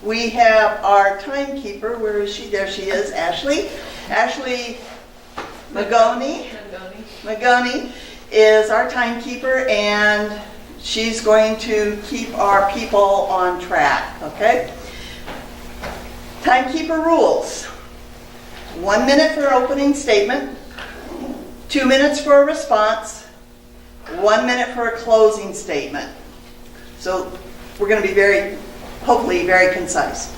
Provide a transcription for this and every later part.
we have our timekeeper. Where is she? There she is, Ashley. Ashley Magoni is our timekeeper, and she's going to keep our people on track, okay? Timekeeper rules. 1 minute for opening statement, 2 minutes for a response, 1 minute for a closing statement. So we're going to be hopefully very concise.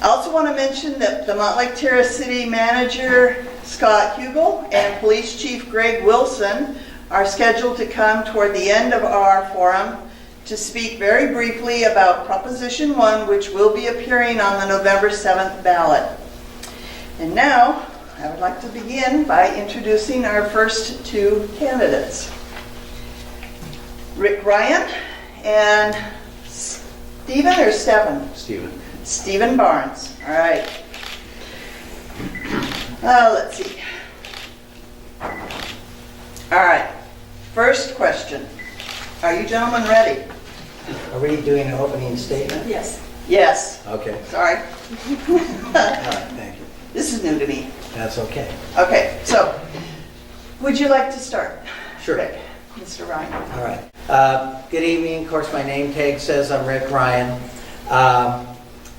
I also want to mention that the Mountlake Terrace City Manager, Scott Hugel, and Police Chief Greg Wilson are scheduled to come toward the end of our forum to speak very briefly about Proposition 1, which will be appearing on the November 7th ballot. And now, I would like to begin by introducing our first two candidates. Rick Ryan and Stephen Barnes. All right. Let's see. All right. First question. Are you gentlemen ready? Are we doing an opening statement? Yes. Yes. Okay. Sorry. All right, thank you. This is new to me. That's okay. Okay, so would you like to start? Sure. Rick, Mr. Ryan. All right. Good evening. Of course, my name tag says I'm Rick Ryan.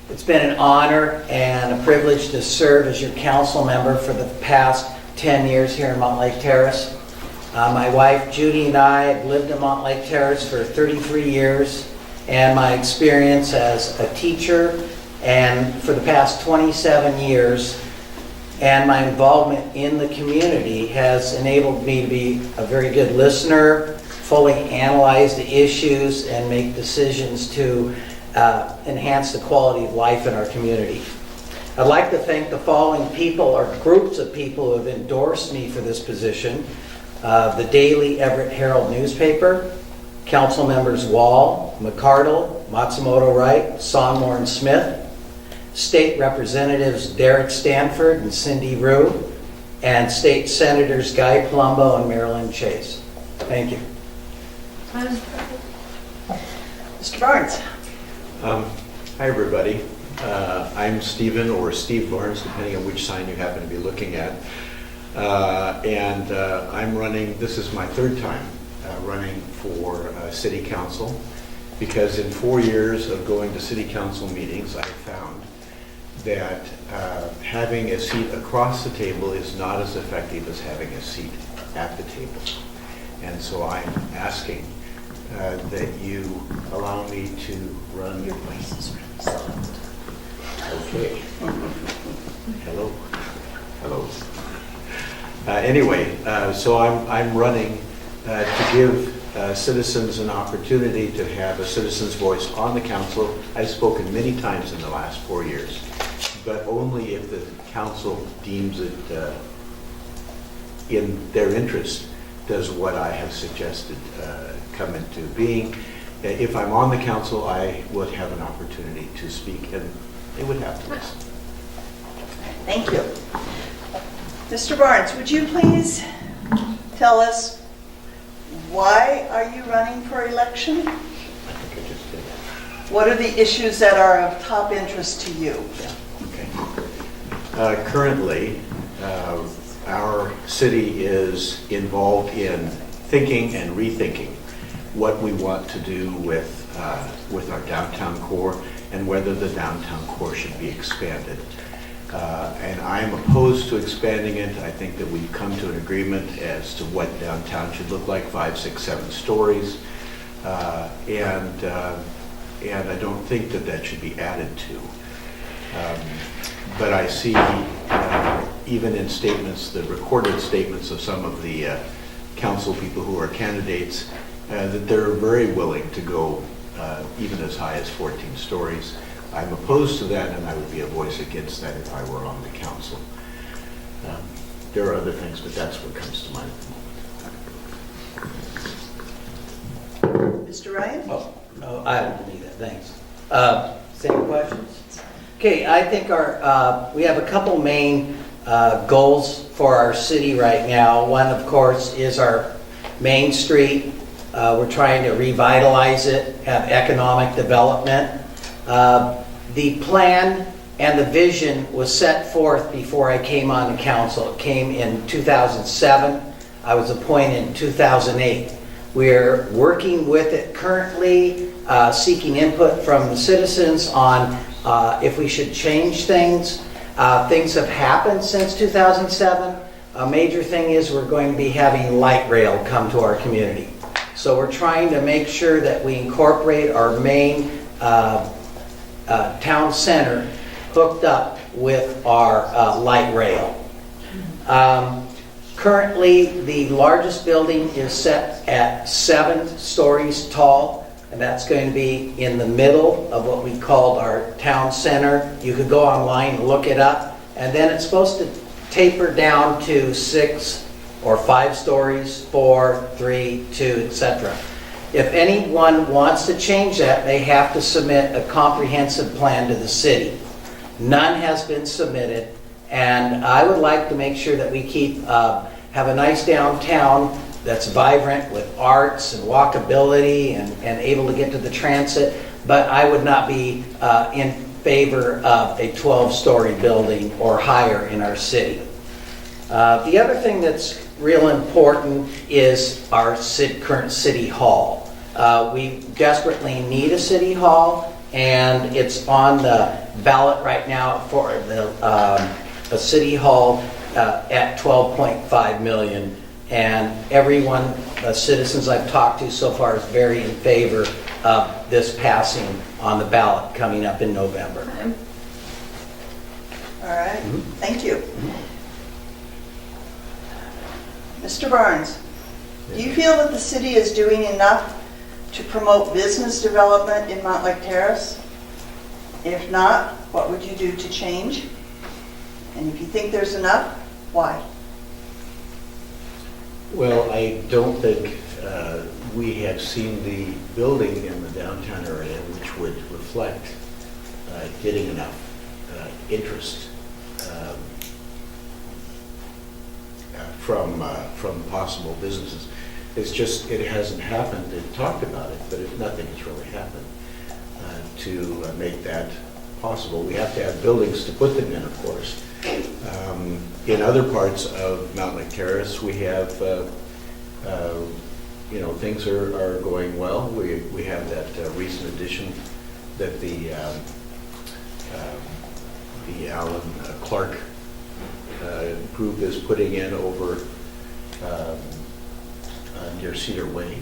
It's been an honor and a privilege to serve as your council member for the past 10 years here in Mountlake Terrace. My wife Judy and I have lived in Mountlake Terrace for 33 years, and my experience as a teacher and for the past 27 years and my involvement in the community has enabled me to be a very good listener, fully analyze the issues, and make decisions to enhance the quality of life in our community. I'd like to thank the following people or groups of people who have endorsed me for this position. The Daily Everett Herald newspaper, council members Wall, McCardle, Matsumoto Wright, Sonmore and Smith, state representatives Derek Stanford and Cindy Rue, and state senators Guy Palumbo and Marilyn Chase. Thank you. Mr. Barnes. Hi everybody. I'm Stephen or Steve Barnes, depending on which sign you happen to be looking at. I'm running, this is my third time running for City Council, because in 4 years of going to City Council meetings, I found that having a seat across the table is not as effective as having a seat at the table. And so I'm asking that you allow me to run. Your voice is really soft. Okay. Hello. Hello. Anyway, so I'm running to give citizens an opportunity to have a citizen's voice on the council. I've spoken many times in the last 4 years, but only if the council deems it in their interest does what I have suggested come into being. If I'm on the council, I would have an opportunity to speak, and they would have to listen. Thank you. Mr. Barnes, would you please tell us why are you running for election? I think I just did that. What are the issues that are of top interest to you? Okay. Currently, our city is involved in thinking and rethinking what we want to do with our downtown core and whether the downtown core should be expanded. And I am opposed to expanding it. I think that we've come to an agreement as to what downtown should look like, 5, 6, 7 stories. And I don't think that that should be added to. But I see, even in statements, the recorded statements of some of the council people who are candidates, that they're very willing to go even as high as 14 stories. I'm opposed to that, and I would be a voice against that if I were on the council. There are other things, but that's what comes to mind at the moment. Mr. Ryan? Oh, I don't need that, thanks. Same questions? Okay, I think we have a couple main goals for our city right now. One, of course, is our Main Street. We're trying to revitalize it, have economic development. The plan and the vision was set forth before I came on the council. It came in 2007. I was appointed in 2008. We're working with it currently, seeking input from the citizens on if we should change things. Things have happened since 2007. A major thing is we're going to be having light rail come to our community. So we're trying to make sure that we incorporate our main town center hooked up with our light rail. Currently, the largest building is set at 7 stories tall, and that's going to be in the middle of what we called our town center. You could go online and look it up, and then it's supposed to taper down to 6 or 5 stories, 4, 3, 2, etc. If anyone wants to change that, they have to submit a comprehensive plan to the city. None has been submitted, and I would like to make sure that we have a nice downtown that's vibrant with arts and walkability and able to get to the transit, but I would not be in favor of a 12-story building or higher in our city. The other thing that's real important is our current city hall. We desperately need a city hall, and it's on the ballot right now for a city hall at $12.5 million. And everyone, the citizens I've talked to so far, is very in favor of this passing on the ballot coming up in November. All right, thank you. Mr. Barnes, do you feel that the city is doing enough to promote business development in Mountlake Terrace? If not, what would you do to change? And if you think there's enough, why? Well, I don't think we have seen the building in the downtown area which would reflect getting enough interest from possible businesses. It's just, it hasn't happened. They've talked about it, but nothing has really happened to make that possible. We have to have buildings to put them in, of course. In other parts of Mountlake Terrace, we have, things are going well. We have that recent addition that the Alan Clark group is putting in over near Cedar Way.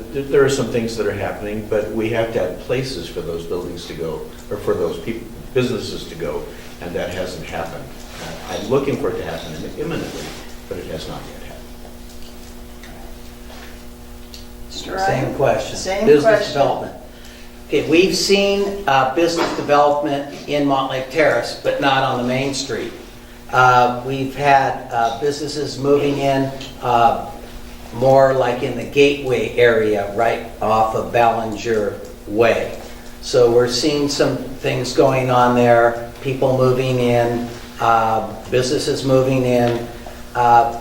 There are some things that are happening, but we have to have places for those buildings to go, or for those businesses to go, and that hasn't happened. I'm looking for it to happen imminently, but it has not yet happened. Same question. Same business question. development. Okay, we've seen business development in Mountlake Terrace, but not on the main street. We've had businesses moving in more like in the gateway area, right off of Ballinger Way. So we're seeing some things going on there, people moving in, businesses moving in.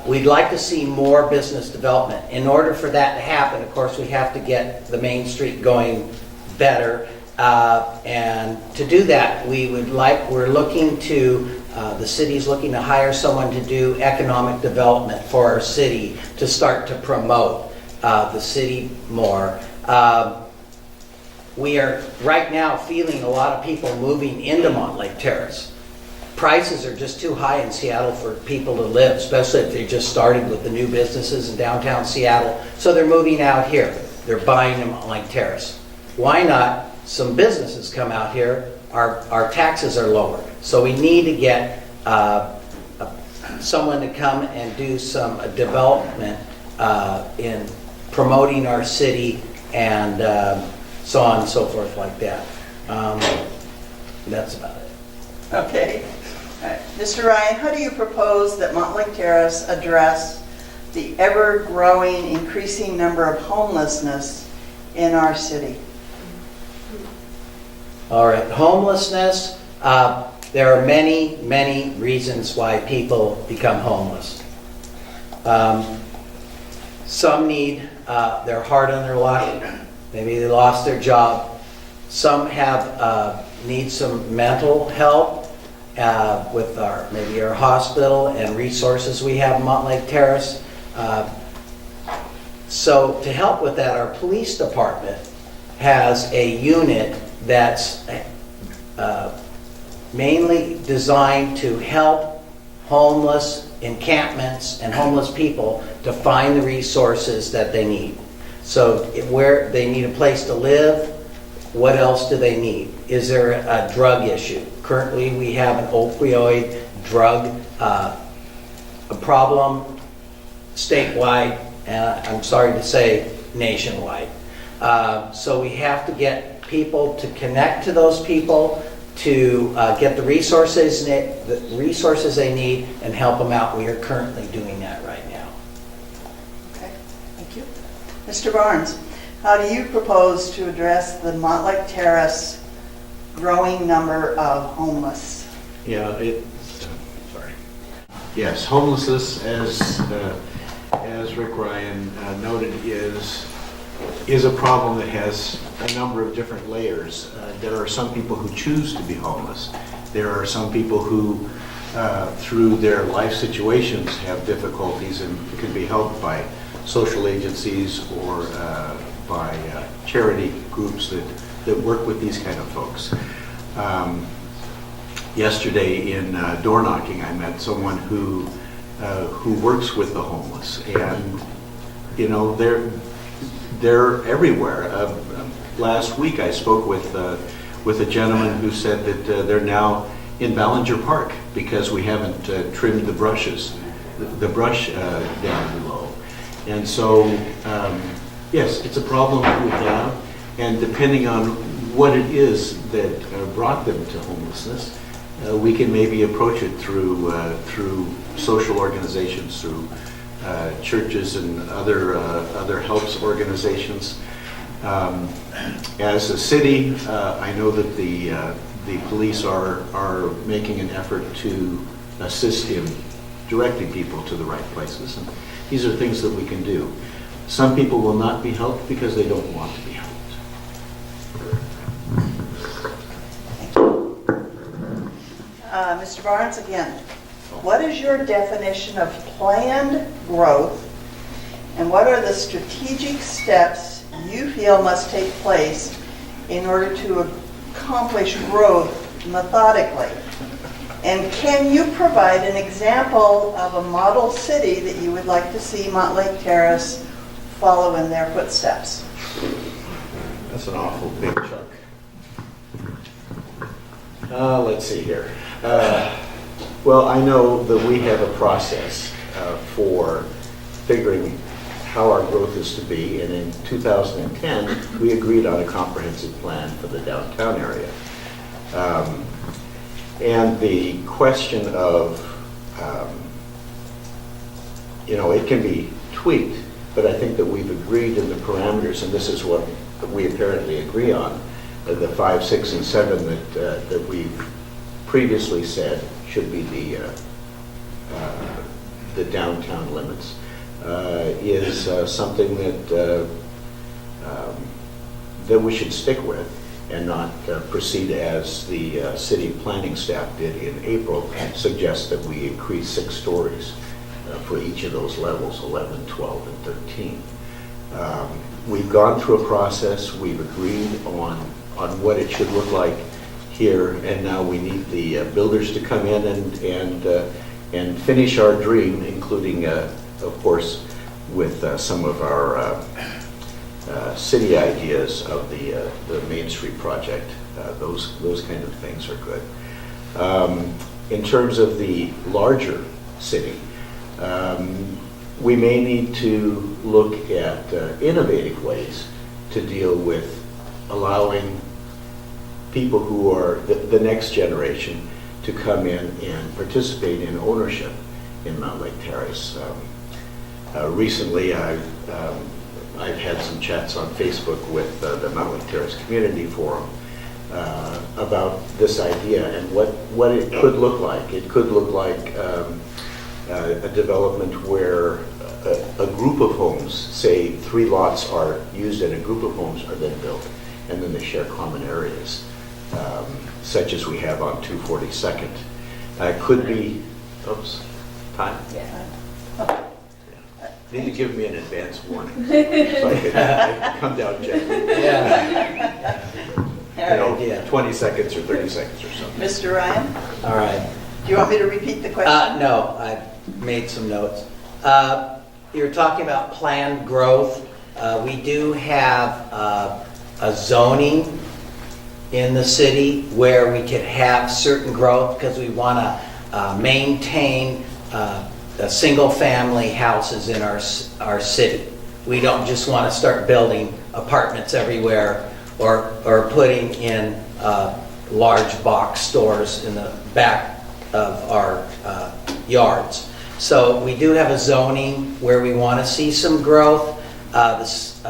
We'd like to see more business development. In order for that to happen, of course, we have to get the main street going better. And to do that, we're looking to, the city's looking to hire someone to do economic development for our city to start to promote the city more. We are right now feeling a lot of people moving into Mountlake Terrace. Prices are just too high in Seattle for people to live, especially if they just started with the new businesses in downtown Seattle. So they're moving out here. They're buying in Mountlake Terrace. Why not some businesses come out here? Our taxes are lower. So we need to get someone to come and do some development in promoting our city and so on and so forth like that. That's about it. Okay. All right. Mr. Ryan, how do you propose that Mountlake Terrace address the ever-growing, increasing number of homelessness in our city? All right, homelessness. There are many, many reasons why people become homeless. Some need, they're hard on their luck. Maybe they lost their job. Some have need some mental help with maybe our hospital and resources we have in Mountlake Terrace. So to help with that, our police department has a unit that's mainly designed to help homeless encampments and homeless people to find the resources that they need. So where they need a place to live, what else do they need? Is there a drug issue? Currently we have an opioid drug a problem statewide, and I'm sorry to say nationwide. So we have to get people to connect to those people, to get the resources they need and help them out. We are currently doing that right now. Okay, thank you. Mr. Barnes, how do you propose to address the Mountlake Terrace growing number of homeless? Yeah, sorry. Yes, homelessness, as Rick Ryan noted, is a problem that has a number of different layers. There are some people who choose to be homeless. There are some people who, through their life situations, have difficulties and can be helped by social agencies or by charity groups that work with these kind of folks. Yesterday in door knocking, I met someone who works with the homeless, and you know they're everywhere. Last week I spoke with a gentleman who said that they're now in Ballinger Park because we haven't trimmed the brush down below. And so yes, it's a problem that we have, and depending on what it is that brought them to homelessness, we can maybe approach it through social organizations, through churches and other helps organizations. As a city, I know that the police are making an effort to assist in directing people to the right places, and these are things that we can do. Some people will not be helped because they don't want to be helped. Mr. Barnes, again, what is your definition of planned growth, and what are the strategic steps you feel must take place in order to accomplish growth methodically? And can you provide an example of a model city that you would like to see Mountlake Terrace follow in their footsteps? That's an awful big chunk. Let's see here. Well, I know that we have a process for figuring how our growth is to be, and in 2010 we agreed on a comprehensive plan for the downtown area. And the question of, it can be tweaked, but I think that we've agreed in the parameters, and this is what we apparently agree on, the 5, 6, and 7 that we've previously said should be the downtown limits, is something that we should stick with and not proceed as the city planning staff did in April, suggest that we increase 6 stories for each of those levels, 11, 12, and 13. We've gone through a process, we've agreed on what it should look like here, and now we need the builders to come in and finish our dream, including, of course, with some of our city ideas of the Main Street project. Those kind of things are good. In terms of the larger city, we may need to look at innovative ways to deal with allowing people who are the next generation to come in and participate in ownership in Mountlake Terrace. Recently, I've had some chats on Facebook with the Mountlake Terrace Community Forum about this idea and what it could look like. It could look like a development where a group of homes, say 3 lots are used and a group of homes are then built, and then they share common areas. such as we have on 242nd. Could be, oops, time? Yeah. Need to give me an advance warning, so I can come down gently. Yeah. You know, 20 seconds or 30 seconds or something. Mr. Ryan, All right. do you want me to repeat the question? No, I made some notes. You're talking about planned growth. We do have a zoning in the city where we could have certain growth because we want to maintain single-family houses in our city. We don't just want to start building apartments everywhere or putting in large box stores in the back of our yards. So we do have a zoning where we want to see some growth. This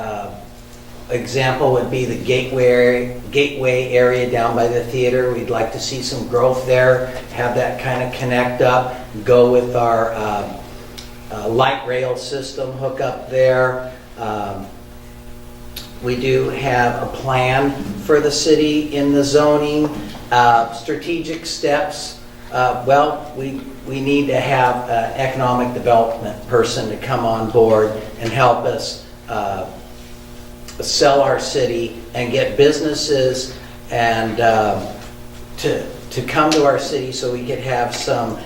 example would be the gateway area down by the theater. We'd like to see some growth there, have that kind of connect up, go with our light rail system, hook up there. We do have a plan for the city in the zoning. Strategic steps, well, we need to have an economic development person to come on board and help us sell our city and get businesses and to come to our city so we could have some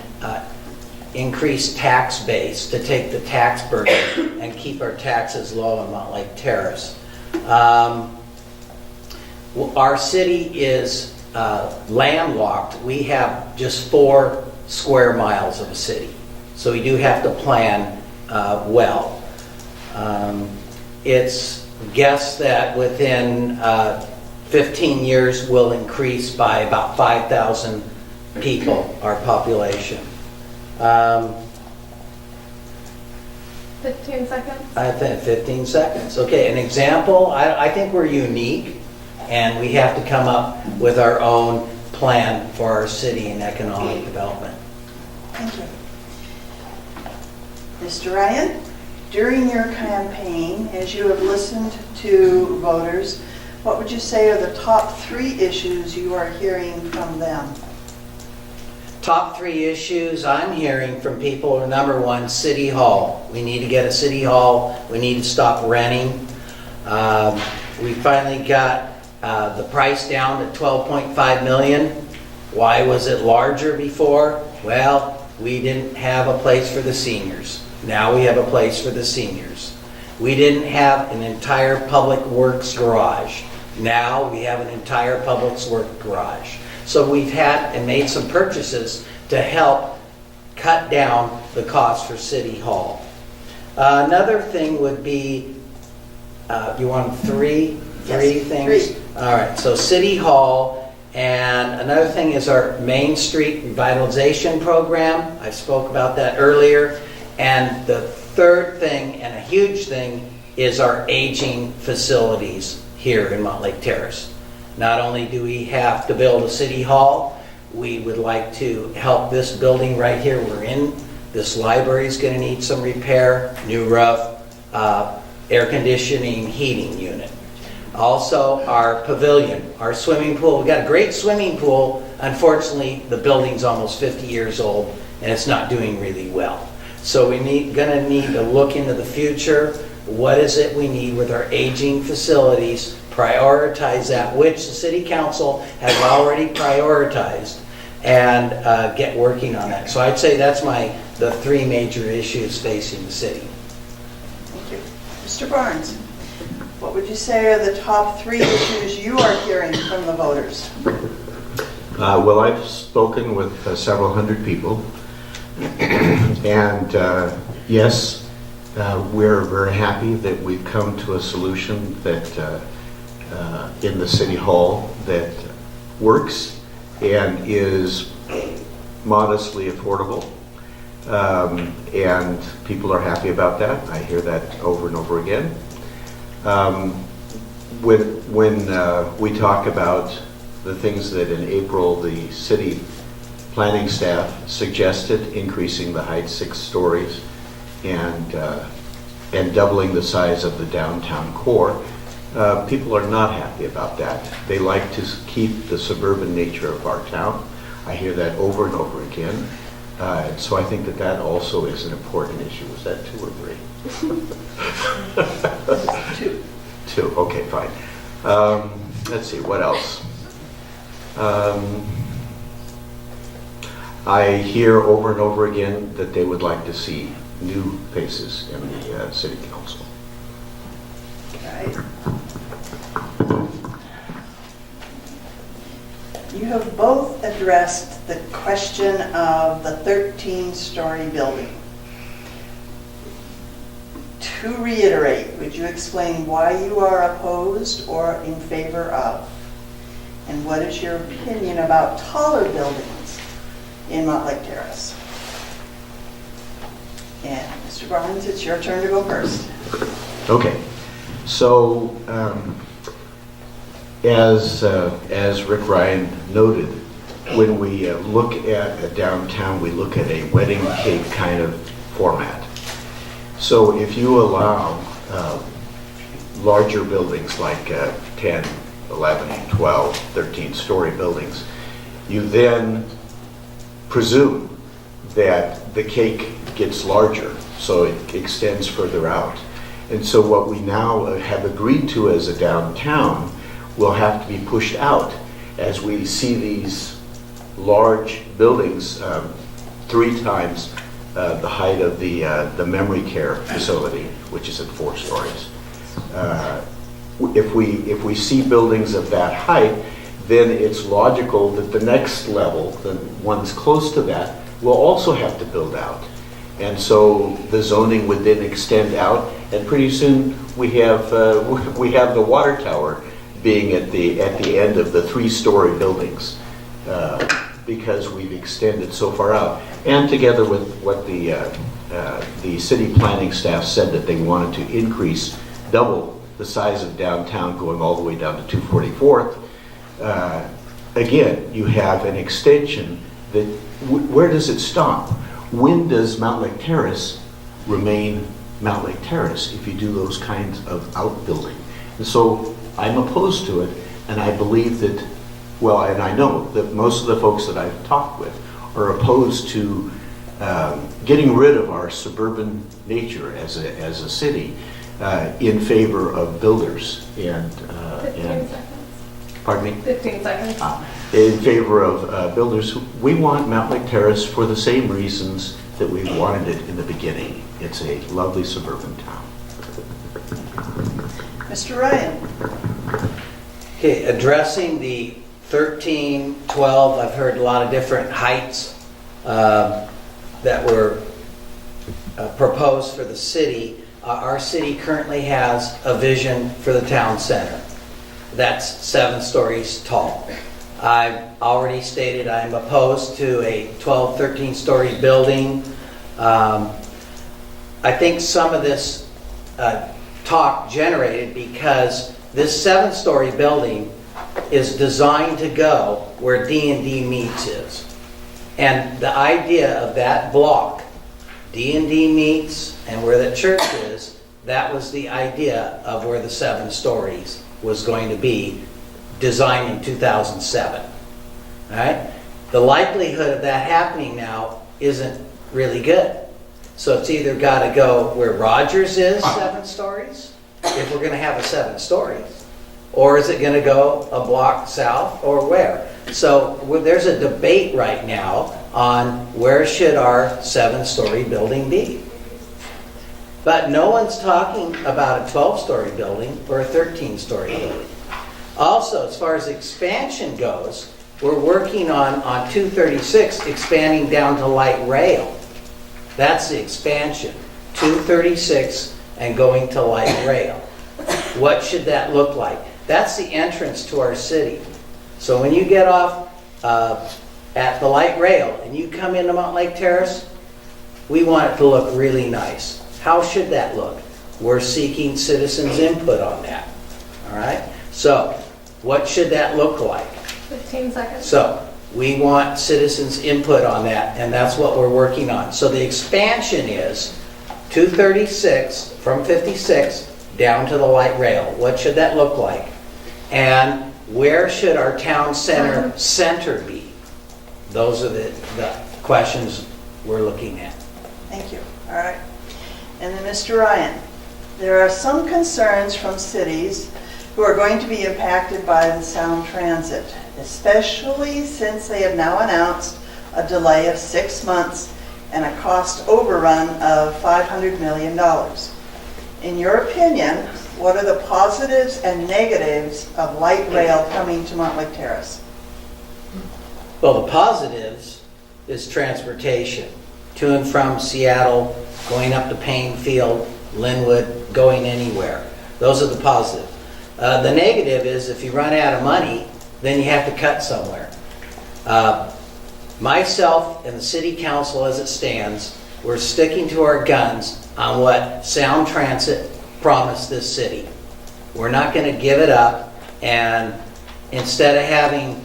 increased tax base to take the tax burden and keep our taxes low in Mountlake Terrace. Our city is landlocked. We have just 4 square miles of a city, so we do have to plan well. It's guessed that within 15 years we'll increase by about 5,000 people, our population. 15 seconds? I think 15 seconds. Okay, an example, I think we're unique and we have to come up with our own plan for our city and economic development. Thank you. Mr. Ryan, during your campaign, as you have listened to voters, what would you say are the top 3 issues you are hearing from them? Top 3 issues I'm hearing from people are: number 1, City Hall. We need to get a City Hall. We need to stop renting. We finally got the price down to $12.5 million. Why was it larger before? Well, we didn't have a place for the seniors. Now we have a place for the seniors. We didn't have an entire public works garage. Now we have an entire public works garage. So we've had and made some purchases to help cut down the cost for City Hall. Another thing would be, you want 3 Yes, things? 3. All right, so City Hall, and another thing is our Main Street Revitalization Program. I spoke about that earlier. And the third thing, and a huge thing, is our aging facilities here in Mountlake Terrace. Not only do we have to build a City Hall, we would like to help this building right here we're in. This library is going to need some repair, new roof, air conditioning, heating unit. Also, our pavilion, our swimming pool. We've got a great swimming pool. Unfortunately, the building's almost 50 years old and it's not doing really well. So we're going to need to look into the future. What is it we need with our aging facilities? Prioritize that, which the City Council has already prioritized, and get working on that. So I'd say that's the 3 major issues facing the city. Thank you. Mr. Barnes, what would you say are the top 3 issues you are hearing from the voters? Well, I've spoken with several hundred people, and yes, we're very happy that we've come to a solution that in the City Hall that works and is modestly affordable, and people are happy about that. I hear that over and over again. When we talk about the things that in April the city planning staff suggested, increasing the height 6 stories and doubling the size of the downtown core, People are not happy about that. They like to keep the suburban nature of our town. I hear that over and over again. And so I think that that also is an important issue. Was that 2 or 3? 2. 2, okay, fine. Let's see, what else? I hear over and over again that they would like to see new faces in the city council. Okay. You have both addressed the question of the 13-story building. To reiterate, would you explain why you are opposed or in favor of? And what is your opinion about taller buildings in Mountlake Terrace? And Mr. Barnes, it's your turn to go first. Okay, so as Rick Ryan noted, when we look at a downtown, we look at a wedding cake kind of format. So if you allow larger buildings like 10, 11, 12, 13-story buildings, you then presume that the cake gets larger, so it extends further out. And so what we now have agreed to as a downtown will have to be pushed out as we see these large buildings 3 times the height of the memory care facility, which is at 4 stories. If we see buildings of that height, then it's logical that the next level, the ones close to that, will also have to build out. And so the zoning would then extend out, and pretty soon we have the water tower being at the end of the 3-story buildings because we've extended so far out. And together with what the city planning staff said that they wanted to increase, double the size of downtown going all the way down to 244th, again, you have an extension that, where does it stop? When does Mountlake Terrace remain Mountlake Terrace if you do those kinds of outbuilding? And so I'm opposed to it, and I believe that, well, and I know that most of the folks that I've talked with are opposed to getting rid of our suburban nature as a city in favor of builders and 15 seconds. Pardon me? 15 seconds. In favor of builders. We want Mountlake Terrace for the same reasons that we wanted it in the beginning. It's a lovely suburban town. Mr. Ryan. Okay, addressing the 13, 12, I've heard a lot of different heights that were proposed for the city. Our city currently has a vision for the town center. That's 7 stories tall. I've already stated I'm opposed to a 12, 13-story building. I think some of this talk generated because this 7-story building is designed to go where D&D meets is. And the idea of that block, D&D meets and where the church is, that was the idea of where the 7 stories was going to be, designed in 2007. All right? The likelihood of that happening now isn't really good. So it's either got to go where Rogers is, 7 stories, if we're going to have a 7 stories, or is it going to go a block south, or where? So there's a debate right now on where should our 7-story building be. But no one's talking about a 12-story building or a 13-story building. Also, as far as expansion goes, we're working on 236 expanding down to light rail. That's the expansion, 236 and going to light rail. What should that look like? That's the entrance to our city. So when you get off at the light rail and you come into Mountlake Terrace, we want it to look really nice. How should that look? We're seeking citizens' input on that. All right? So what should that look like? 15 seconds. So we want citizens' input on that, and that's what we're working on. So the expansion is 236 from 56 down to the light rail. What should that look like? And where should our town center be? Those are the questions we're looking at. Thank you. All right. And then Mr. Ryan, there are some concerns from cities who are going to be impacted by the Sound Transit, especially since they have now announced a delay of 6 months and a cost overrun of $500 million. In your opinion, what are the positives and negatives of light rail coming to Mountlake Terrace? Well, the positives is transportation to and from Seattle, going up to Plainfield, Linwood, going anywhere. Those are the positives. The negative is if you run out of money, then you have to cut somewhere. Myself and the city council as it stands, we're sticking to our guns on what Sound Transit promised this city. We're not going to give it up, and instead of having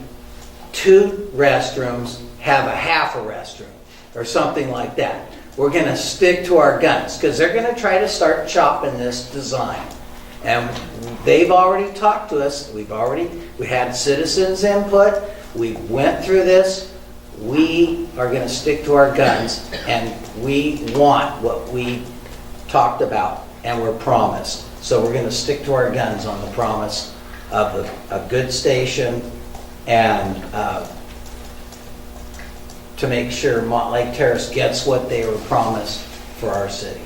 2 restrooms, have a half a restroom or something like that. We're going to stick to our guns because they're going to try to start chopping this design. And they've already talked to us. We had citizens input. We went through this. We are going to stick to our guns, and we want what we talked about and were promised. So we're going to stick to our guns on the promise of a good station and to make sure Mountlake Terrace gets what they were promised for our city.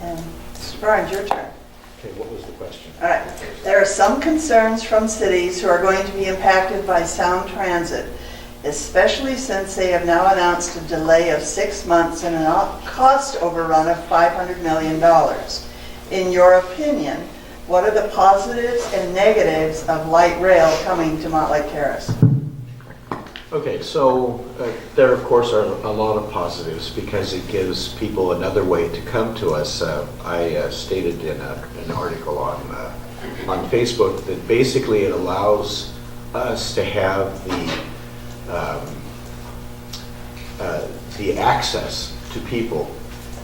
And Mr. Barnes, your turn. Okay, what was the question? All right. There are some concerns from cities who are going to be impacted by Sound Transit, especially since they have now announced a delay of 6 months and a cost overrun of $500 million. In your opinion, what are the positives and negatives of light rail coming to Mountlake Terrace? Okay, so there of course are a lot of positives because it gives people another way to come to us. I stated in an article on Facebook that basically it allows us to have the access to people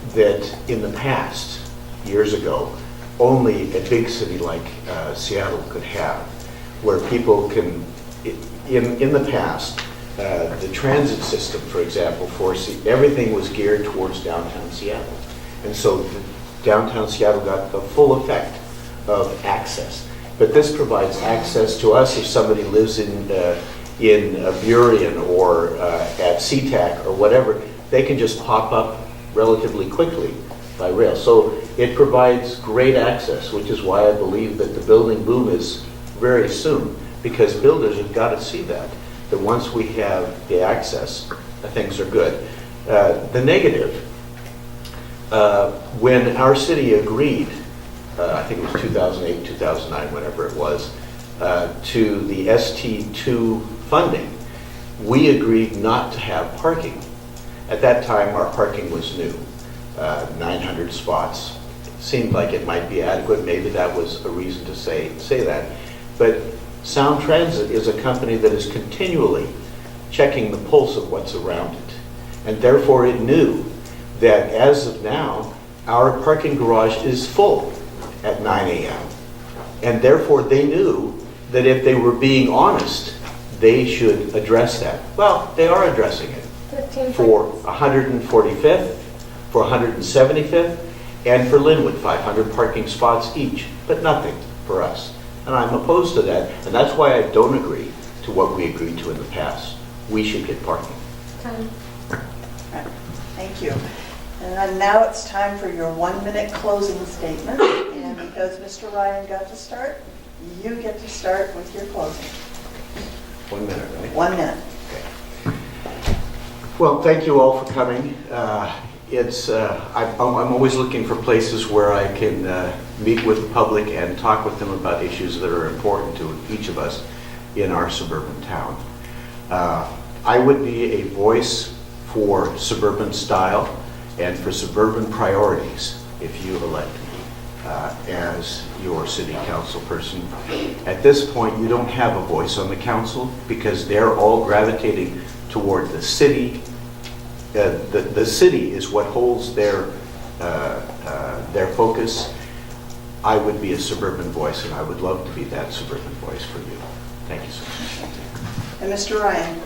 that in the past, years ago, only a big city like Seattle could have, where people can, in the past, the transit system, for example, everything was geared towards downtown Seattle. And so downtown Seattle got the full effect of access. But this provides access to us if somebody lives in Burien or at SeaTac or whatever. They can just pop up relatively quickly by rail. So it provides great access, which is why I believe that the building boom is very soon, because builders have got to see that once we have the access, things are good. The negative, when our city agreed, I think it was 2008, 2009, whenever it was, to the ST2 funding, we agreed not to have parking. At that time, our parking was new, 900 spots. Seemed like it might be adequate. Maybe that was a reason to say that. But Sound Transit is a company that is continually checking the pulse of what's around it. And therefore it knew that as of now, our parking garage is full at 9 a.m. And therefore they knew that if they were being honest, they should address that. Well, they are addressing it. 15 For seconds. 145th, for 175th, and for Linwood, 500 parking spots each, but nothing for us. And I'm opposed to that, and that's why I don't agree to what we agreed to in the past. We should get parking. 10. Right. Thank you. And then now it's time for your 1-minute closing statement. And because Mr. Ryan got to start, you get to start with your closing. 1 minute, right? 1 minute. Well, thank you all for coming. I'm always looking for places where I can meet with the public and talk with them about issues that are important to each of us in our suburban town. I would be a voice for suburban style and for suburban priorities if you elect me as your city council person. At this point, you don't have a voice on the council because they're all gravitating toward the city. The city is what holds their focus, I would be a suburban voice, and I would love to be that suburban voice for you. Thank you so much. And Mr. Ryan?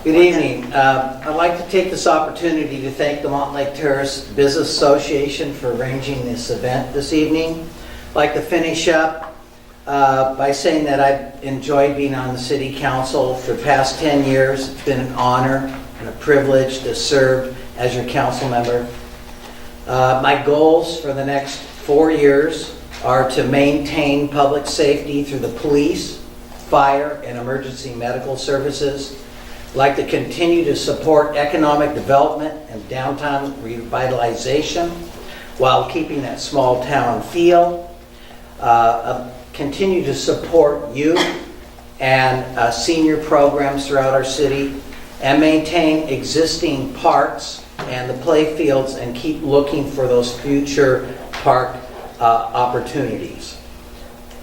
Good evening. I'd like to take this opportunity to thank the Mountlake Terrace Business Association for arranging this event this evening. I'd like to finish up by saying that I've enjoyed being on the City Council for the past 10 years. It's been an honor and a privilege to serve as your council member. My goals for the next 4 years are to maintain public safety through the police, fire, and emergency medical services. I'd like to continue to support economic development and downtown revitalization while keeping that small town feel. Continue to support youth and senior programs throughout our city, and maintain existing parks and the play fields, and keep looking for those future park opportunities.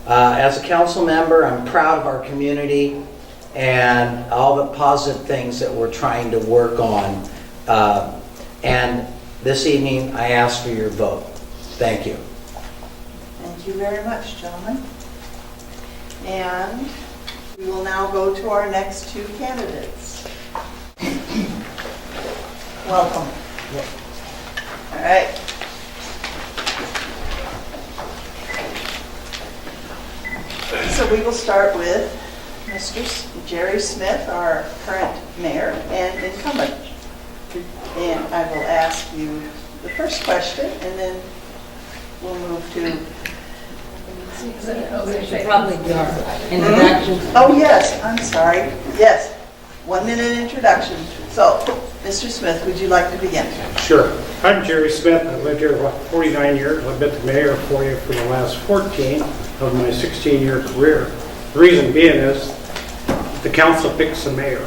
As a council member, I'm proud of our community and all the positive things that we're trying to work on. And this evening, I ask for your vote. Thank you. Thank you very much, gentlemen. And we will now go to our next two candidates. Welcome. All right. So we will start with Mr. Jerry Smith, our current mayor and incumbent. And I will ask you the first question, and then we'll move to... We should probably do our introduction. Oh, yes, I'm sorry. Yes, 1 minute introduction. So, Mr. Smith, would you like to begin? Sure. I'm Jerry Smith. I've lived here about 49 years. I've been the mayor for you for the last 14 of my 16-year career. The reason being is the council picks the mayor.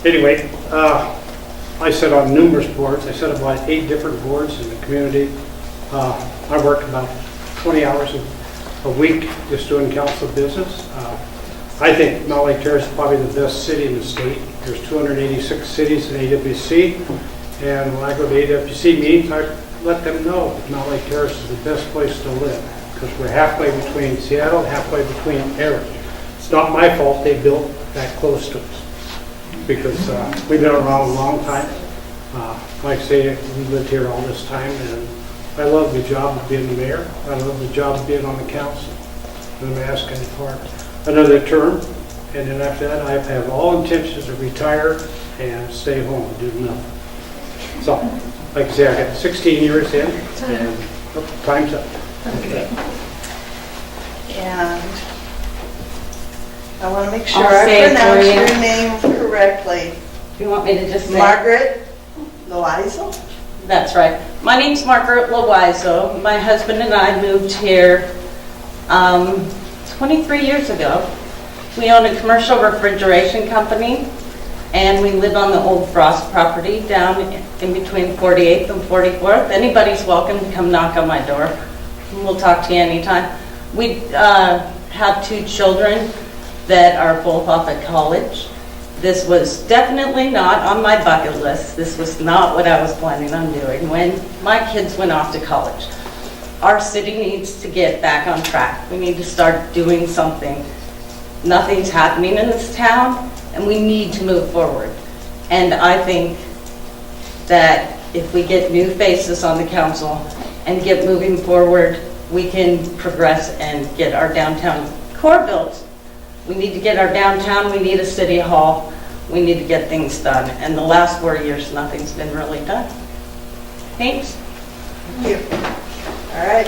Anyway, I sit on numerous boards. I sit on about 8 different boards in the community. I work about 20 hours a week just doing council business. I think Mountlake Terrace is probably the best city in the state. There's 286 cities in AWC, and when I go to AWC meetings, I let them know that Mountlake Terrace is the best place to live, because we're halfway between Seattle, halfway between Erin. It's not my fault they built that close to us, because we've been around a long time. Like I say, we lived here all this time, and I love the job of being the mayor. I love the job of being on the council. And I'm asking for another term, and then after that, I have all intentions to retire and stay home and do nothing. So, like I say, I got 16 years in, and time's up. Okay. And I want to make sure I'll I say it for pronounce you. your name correctly. Do you want me to just say? Margaret Loiseau? That's right. My name's Margaret Loiseau. My husband and I moved here 23 years ago. We own a commercial refrigeration company, and we live on the old Frost property down in between 48th and 44th. Anybody's welcome to come knock on my door. We'll talk to you anytime. We have 2 children that are both off at college. This was definitely not on my bucket list. This was not what I was planning on doing when my kids went off to college. Our city needs to get back on track. We need to start doing something. Nothing's happening in this town, and we need to move forward. And I think that if we get new faces on the council and get moving forward, we can progress and get our downtown core built. We need to get our downtown, we need a city hall, we need to get things done. And the last 4 years, nothing's been really done. Thanks. Thank you. All right.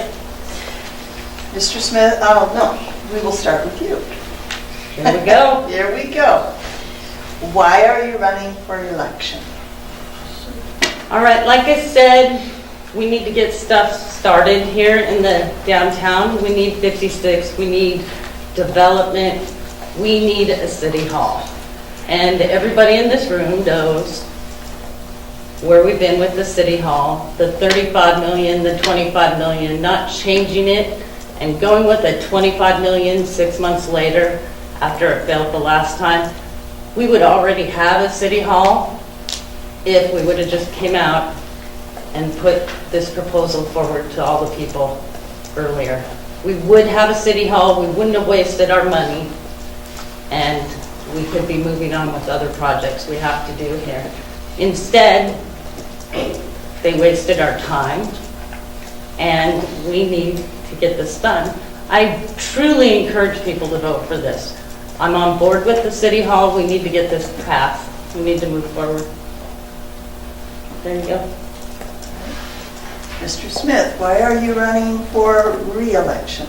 Mr. Smith, oh, no, we will start with you. Here we go. Here we go. Why are you running for election? All right, like I said, we need to get stuff started here in the downtown. We need 56, we need development, we need a city hall. And everybody in this room knows where we've been with the city hall, the 35 million, the 25 million, not changing it and going with a 25 million 6 months later after it failed the last time. We would already have a city hall if we would have just came out and put this proposal forward to all the people earlier. We would have a city hall, we wouldn't have wasted our money, and we could be moving on with other projects we have to do here. Instead, they wasted our time, and we need to get this done. I truly encourage people to vote for this. I'm on board with the city hall, we need to get this passed, we need to move forward. There you go. Mr. Smith, why are you running for re-election?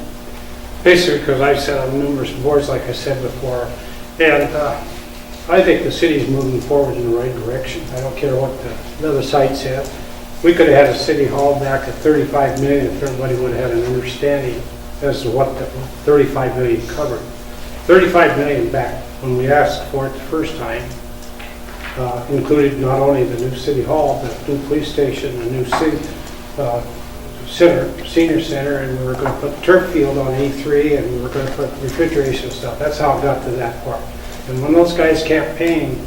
Basically, because I've sat on numerous boards, like I said before, and I think the city's moving forward in the right direction. I don't care what the other side said. We could have had a city hall back at 35 million if everybody would have had an understanding as to what the 35 million covered. 35 million back when we asked for it the first time included not only the new city hall, but new police station, the new city center, senior center, and we were going to put turf field on E3, and we were going to put refrigeration stuff. That's how it got to that part. And when those guys campaigned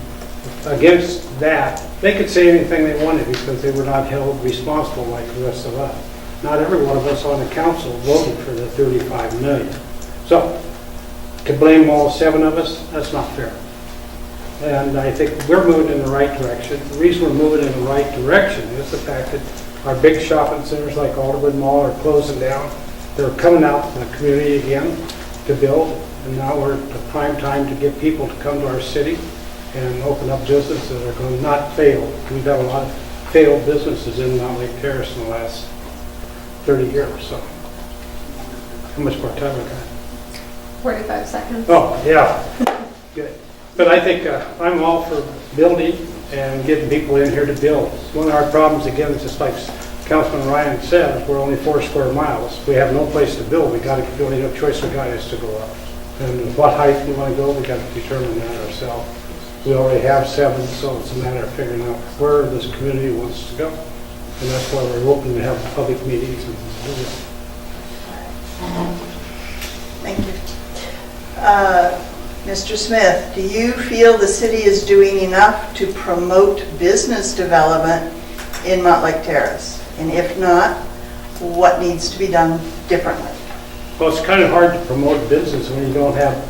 against that, they could say anything they wanted because they were not held responsible like the rest of us. Not every one of us on the council voted for the 35 million. So, to blame all 7 of us, that's not fair. And I think we're moving in the right direction. The reason we're moving in the right direction is the fact that our big shopping centers like Alderwood Mall are closing down. They're coming out in the community again to build, and now we're at the prime time to get people to come to our city and open up businesses that are going to not fail. We've had a lot of failed businesses in Mountlake Terrace in the last 30 years. So, how much more time we got? 45 seconds. Oh, yeah. Good. But I think I'm all for building and getting people in here to build. One of our problems, again, is just like Councilman Ryan said, we're only 4 square miles. We have no place to build. The only choice we got is to go up. And what height we want to go, we got to determine that ourselves. We already have 7, so it's a matter of figuring out where this community wants to go. And that's why we're hoping to have public meetings and do it. Thank you. Mr. Smith, do you feel the city is doing enough to promote business development in Mountlake Terrace? And if not, what needs to be done differently? Well, it's kind of hard to promote business when you don't have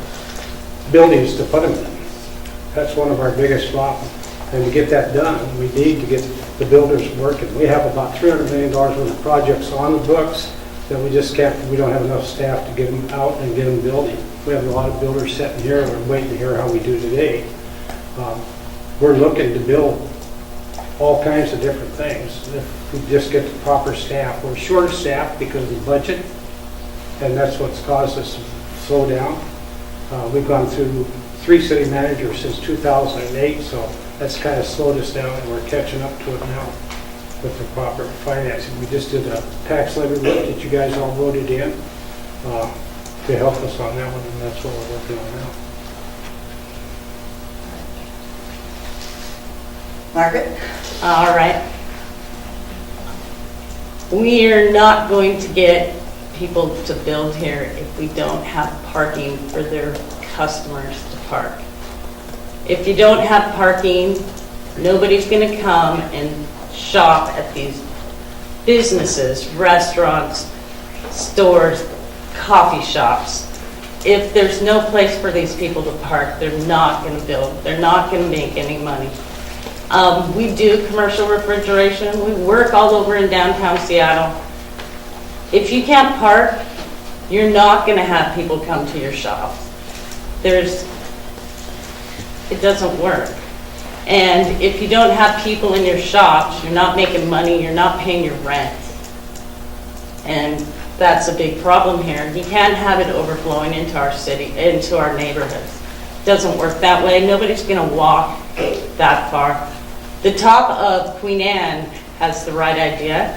buildings to put them in. That's one of our biggest problems. And to get that done, we need to get the builders working. We have about $300 million worth of projects on the books that we just can't, we don't have enough staff to get them out and get them building. We have a lot of builders sitting here and we're waiting to hear how we do today. We're looking to build all kinds of different things. If we just get the proper staff. We're short of staff because of the budget, and that's what's caused us to slow down. We've gone through 3 city managers since 2008, so that's kind of slowed us down, and we're catching up to it now with the proper financing. We just did a tax levy vote that you guys all voted in to help us on that one, and that's what we're working on now. Margaret? All right. We are not going to get people to build here if we don't have parking for their customers to park. If you don't have parking, nobody's going to come and shop at these businesses, restaurants, stores, coffee shops. If there's no place for these people to park, they're not going to build. They're not going to make any money. We do commercial refrigeration. We work all over in downtown Seattle. If you can't park, you're not going to have people come to your shop. It doesn't work. And if you don't have people in your shops, you're not making money, you're not paying your rent. And that's a big problem here. You can't have it overflowing into our city, into our neighborhoods. It doesn't work that way. Nobody's going to walk that far. The top of Queen Anne has the right idea,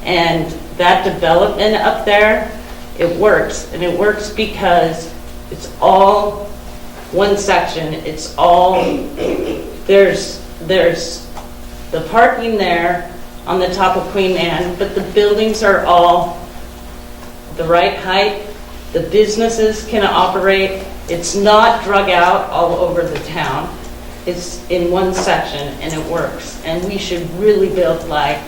and that development up there, it works. And it works because it's all one section. It's all, there's the parking there on the top of Queen Anne, but the buildings are all the right height. The businesses can operate. It's not drug out all over the town. It's in one section and it works. And we should really build like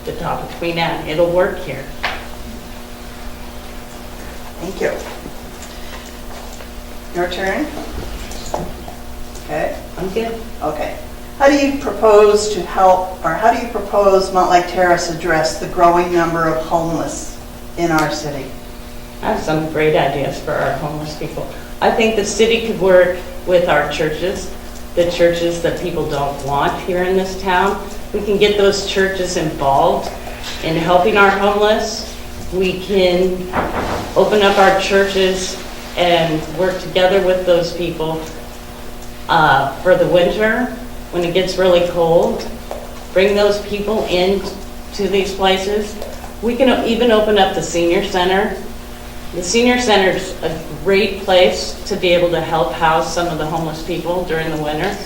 the top of Queen Anne. It'll work here. Thank you. Your turn? Okay. I'm good. Okay. How do you propose to help, or how do you propose Mountlake Terrace address the growing number of homeless in our city? I have some great ideas for our homeless people. I think the city could work with our churches, the churches that people don't want here in this town. We can get those churches involved in helping our homeless. We can open up our churches and work together with those people for the winter when it gets really cold. Bring those people in to these places. We can even open up the senior center. The senior center is a great place to be able to help house some of the homeless people during the winter.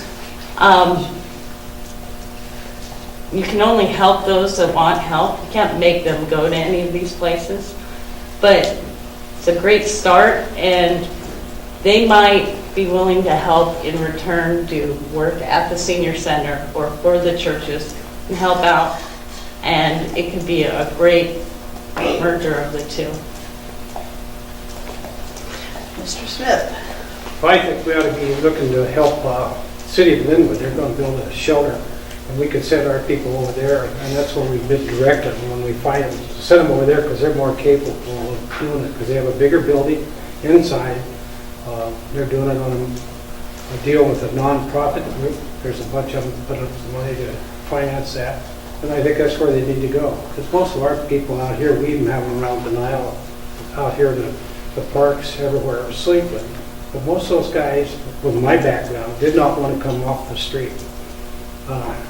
You can only help those that want help. You can't make them go to any of these places. But it's a great start, and they might be willing to help in return do work at the senior center or for the churches and help out. And it could be a great merger of the two. Mr. Smith? Well, I think we ought to be looking to help City of Linwood. They're going to build a shelter, and we could send our people over there, and that's where we've been directed when we find them. Send them over there because they're more capable of doing it, because they have a bigger building inside. They're doing it on a deal with a non-profit group. There's a bunch of them put up some money to finance that, and I think that's where they need to go. Because most of our people out here, we even have them around denial, out here the parks, everywhere, are sleeping. But most of those guys, with my background, did not want to come off the street.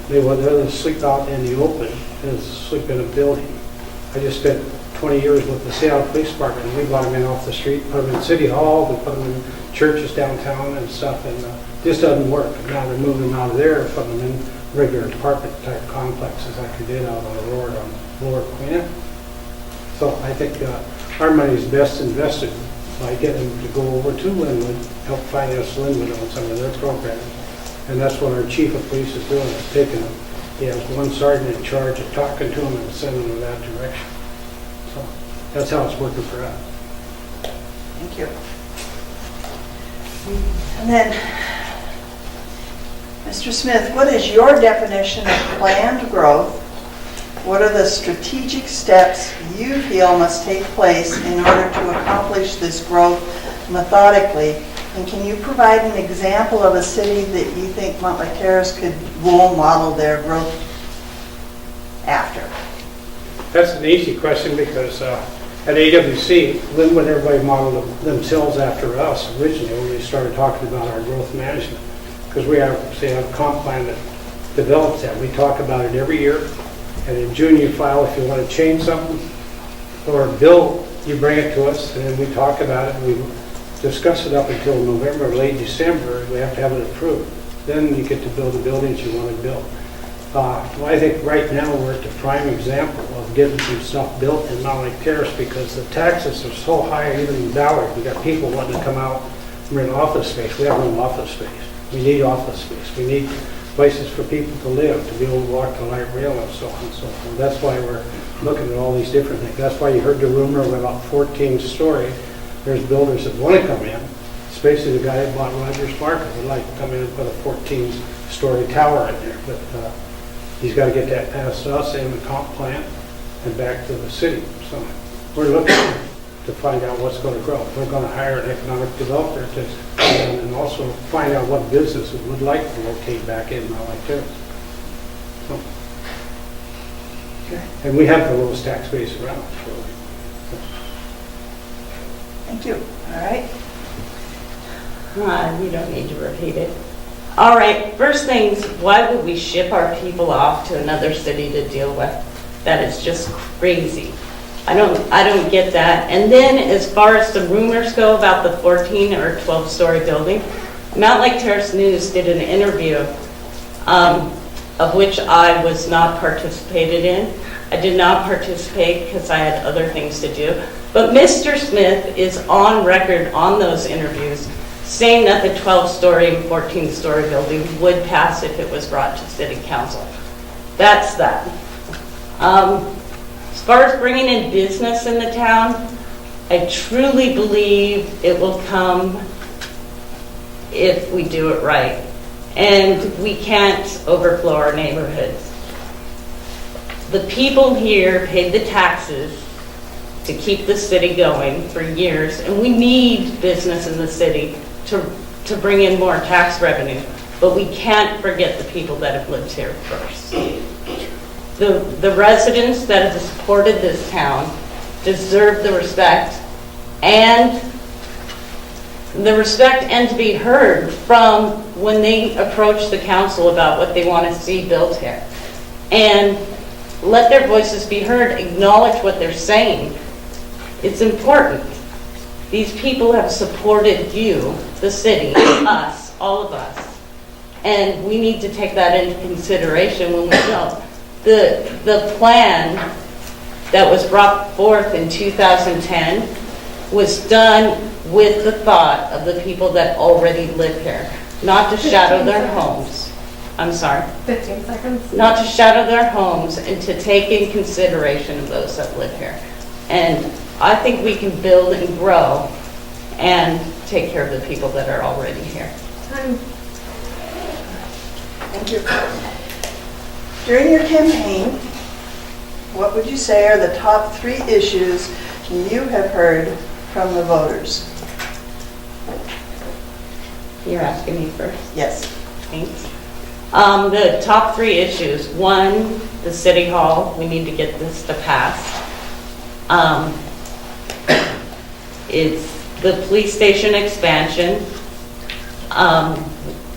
They would rather sleep out in the open than sleep in a building. I just spent 20 years with the Seattle Police Department, and we brought them in off the street, put them in City Hall, we put them in churches downtown and stuff, and this doesn't work. Now they're moving them out of there, putting them in regular apartment-type complexes like we did out on the road on Lower Queen. So I think our money is best invested by getting them to go over to Linwood, help finance Linwood on some of their programs. And that's what our chief of police is doing, is taking them. He has one sergeant in charge of talking to them and sending them in that direction. So that's how it's working for us. Thank you. And then, Mr. Smith, what is your definition of planned growth? What are the strategic steps you feel must take place in order to accomplish this growth methodically? And can you provide an example of a city that you think Mountlake Terrace could role model their growth after? That's an easy question because at AWC, Linwood, everybody modeled themselves after us originally when we started talking about our growth management. Because we have a comp plan that develops that. We talk about it every year. And in June you file if you want to change something. Or a bill, you bring it to us and then we talk about it and we discuss it up until November, late December. We have to have it approved. Then you get to build the buildings you want to build. Well, I think right now we're at the prime example of getting some stuff built in Mountlake Terrace because the taxes are so high, even in Ballard. We got people wanting to come out and rent office space. We have no office space. We need office space. We need places for people to live, to be able to walk the light rail and so on and so forth. That's why we're looking at all these different things. That's why you heard the rumor about 14-story. There's builders that want to come in. Especially the guy that bought Rogers Market would like to come in and put a 14-story tower in there. But he's got to get that past us and the comp plan and back to the city. So we're looking to find out what's going to grow. We're going to hire an economic developer to come in and also find out what businesses would like to locate back in Mountlake Terrace. So, okay. And we have the lowest tax base around. So. Thank you. All right. You don't need to repeat it. All right, first things, why would we ship our people off to another city to deal with? That is just crazy. I don't get that. And then as far as the rumors go about the 14 or 12-story building, Mountlake Terrace News did an interview of which I was not participated in. I did not participate because I had other things to do. But Mr. Smith is on record on those interviews saying that the 12-story and 14-story building would pass if it was brought to City Council. That's that. As far as bringing in business in the town, I truly believe it will come if we do it right. And we can't overflow our neighborhoods. The people here paid the taxes to keep the city going for years, and we need business in the city to bring in more tax revenue. But we can't forget the people that have lived here first. The residents that have supported this town deserve the respect and to be heard from when they approach the council about what they want to see built here. And let their voices be heard, acknowledge what they're saying. It's important. These people have supported you, the city, us, all of us. And we need to take that into consideration when we go. The plan that was brought forth in 2010 was done with the thought of the people that already live here, not to shadow their homes. I'm sorry? 15 seconds. Not to shadow their homes and to take in consideration of those that live here. And I think we can build and grow and take care of the people that are already here. Time. Thank you. During your campaign, what would you say are the top 3 issues you have heard from the voters? You're asking me first? Yes. Thanks. The top 3 issues. 1, the city hall. We need to get this to pass. It's the police station expansion.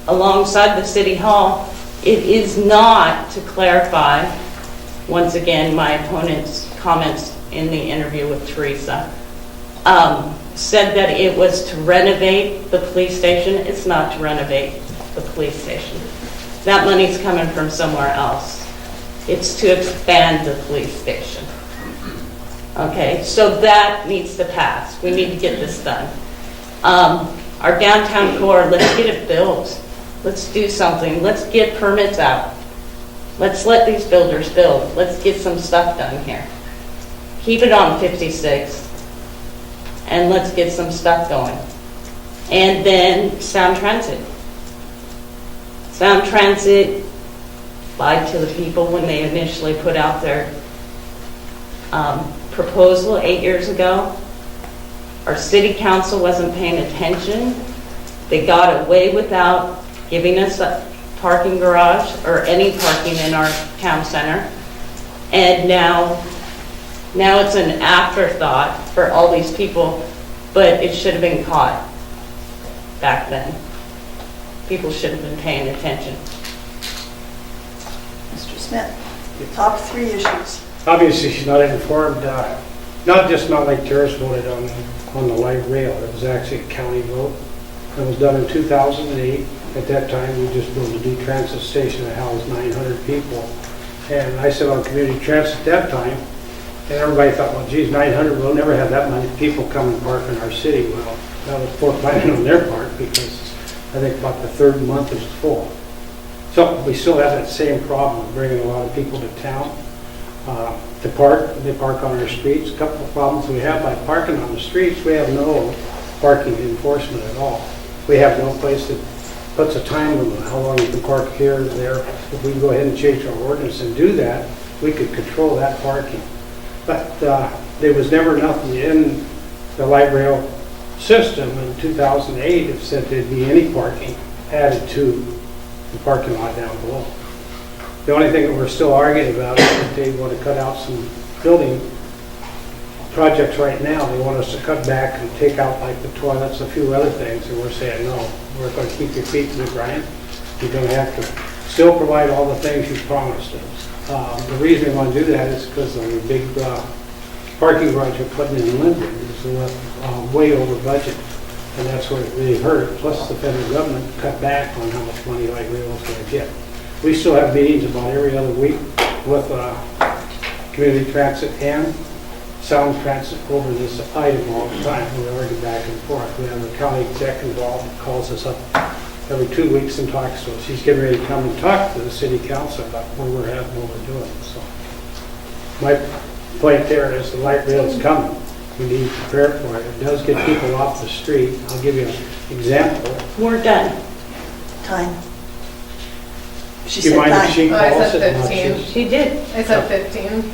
Alongside the city hall, it is not, to clarify, once again, my opponent's comments in the interview with Teresa, said that it was to renovate the police station. It's not to renovate the police station. That money's coming from somewhere else. It's to expand the police station. Okay, so that needs to pass. We need to get this done. Our downtown core, let's get it built. Let's do something. Let's get permits out. Let's let these builders build. Let's get some stuff done here. Keep it on 56, and let's get some stuff going. And then Sound Transit. Sound Transit lied to the people when they initially put out their proposal 8 years ago. Our city council wasn't paying attention. They got away without giving us a parking garage or any parking in our town center. And now it's an afterthought for all these people, but it should have been caught back then. People should have been paying attention. Mr. Smith, top 3 issues. Obviously, she's not informed. Not just Mountlake Terrace voted on the light rail. It was actually a county vote. It was done in 2008. At that time, we just built a new transit station that housed 900 people. And I sat on community transit at that time, and everybody thought, well, geez, 900, we'll never have that many people come and park in our city. Well, that was poor planning on their part, because I think about the 3rd month is full. So we still have that same problem of bringing a lot of people to town. To park, they park on our streets. A couple of problems we have by parking on the streets, we have no parking enforcement at all. We have no place that puts a time limit on how long you can park here or there. If we go ahead and change our ordinance and do that, we could control that parking. But there was never nothing in the light rail system in 2008 that said there'd be any parking added to the parking lot down below. The only thing that we're still arguing about is that they want to cut out some building projects right now. They want us to cut back and take out like the toilets, a few other things, and we're saying, no, we're going to keep your feet to the grind. You're going to have to still provide all the things you promised us. The reason we want to do that is because of the big parking garage we're putting in Linden is way over budget, and that's what it really hurt. Plus the federal government cut back on how much money light rail is going to get. We still have meetings about every other week with community transit and Sound Transit over this item all the time. We argue back and forth. We have a county exec involved that calls us up every 2 weeks and talks to us. He's getting ready to come and talk to the city council about where we're at and what we're doing. So my point there is the light rail is coming. We need to prepare for it. It does get people off the street. I'll give you an example. We're done. Time. She Do you said mind if time. she Oh, I calls said it? not 15. she? She did. I said 15,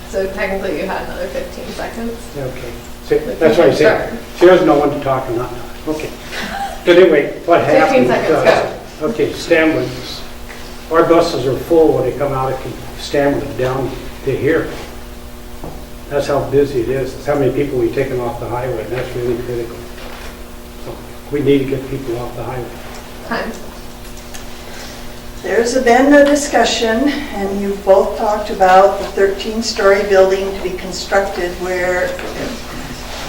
so technically you had another 15 seconds. Okay. See, that's what I said. She doesn't know when to talk and not talk. Okay. But anyway, what 15 happened? seconds, Okay, Stanwood's, our buses are full when they come out of Stanwood down to here. That's how busy it is. That's how many people we've taken off the highway, and that's really critical. So we need to get people off the highway. Time. There's been no discussion, and you've both talked about the 13-story building to be constructed where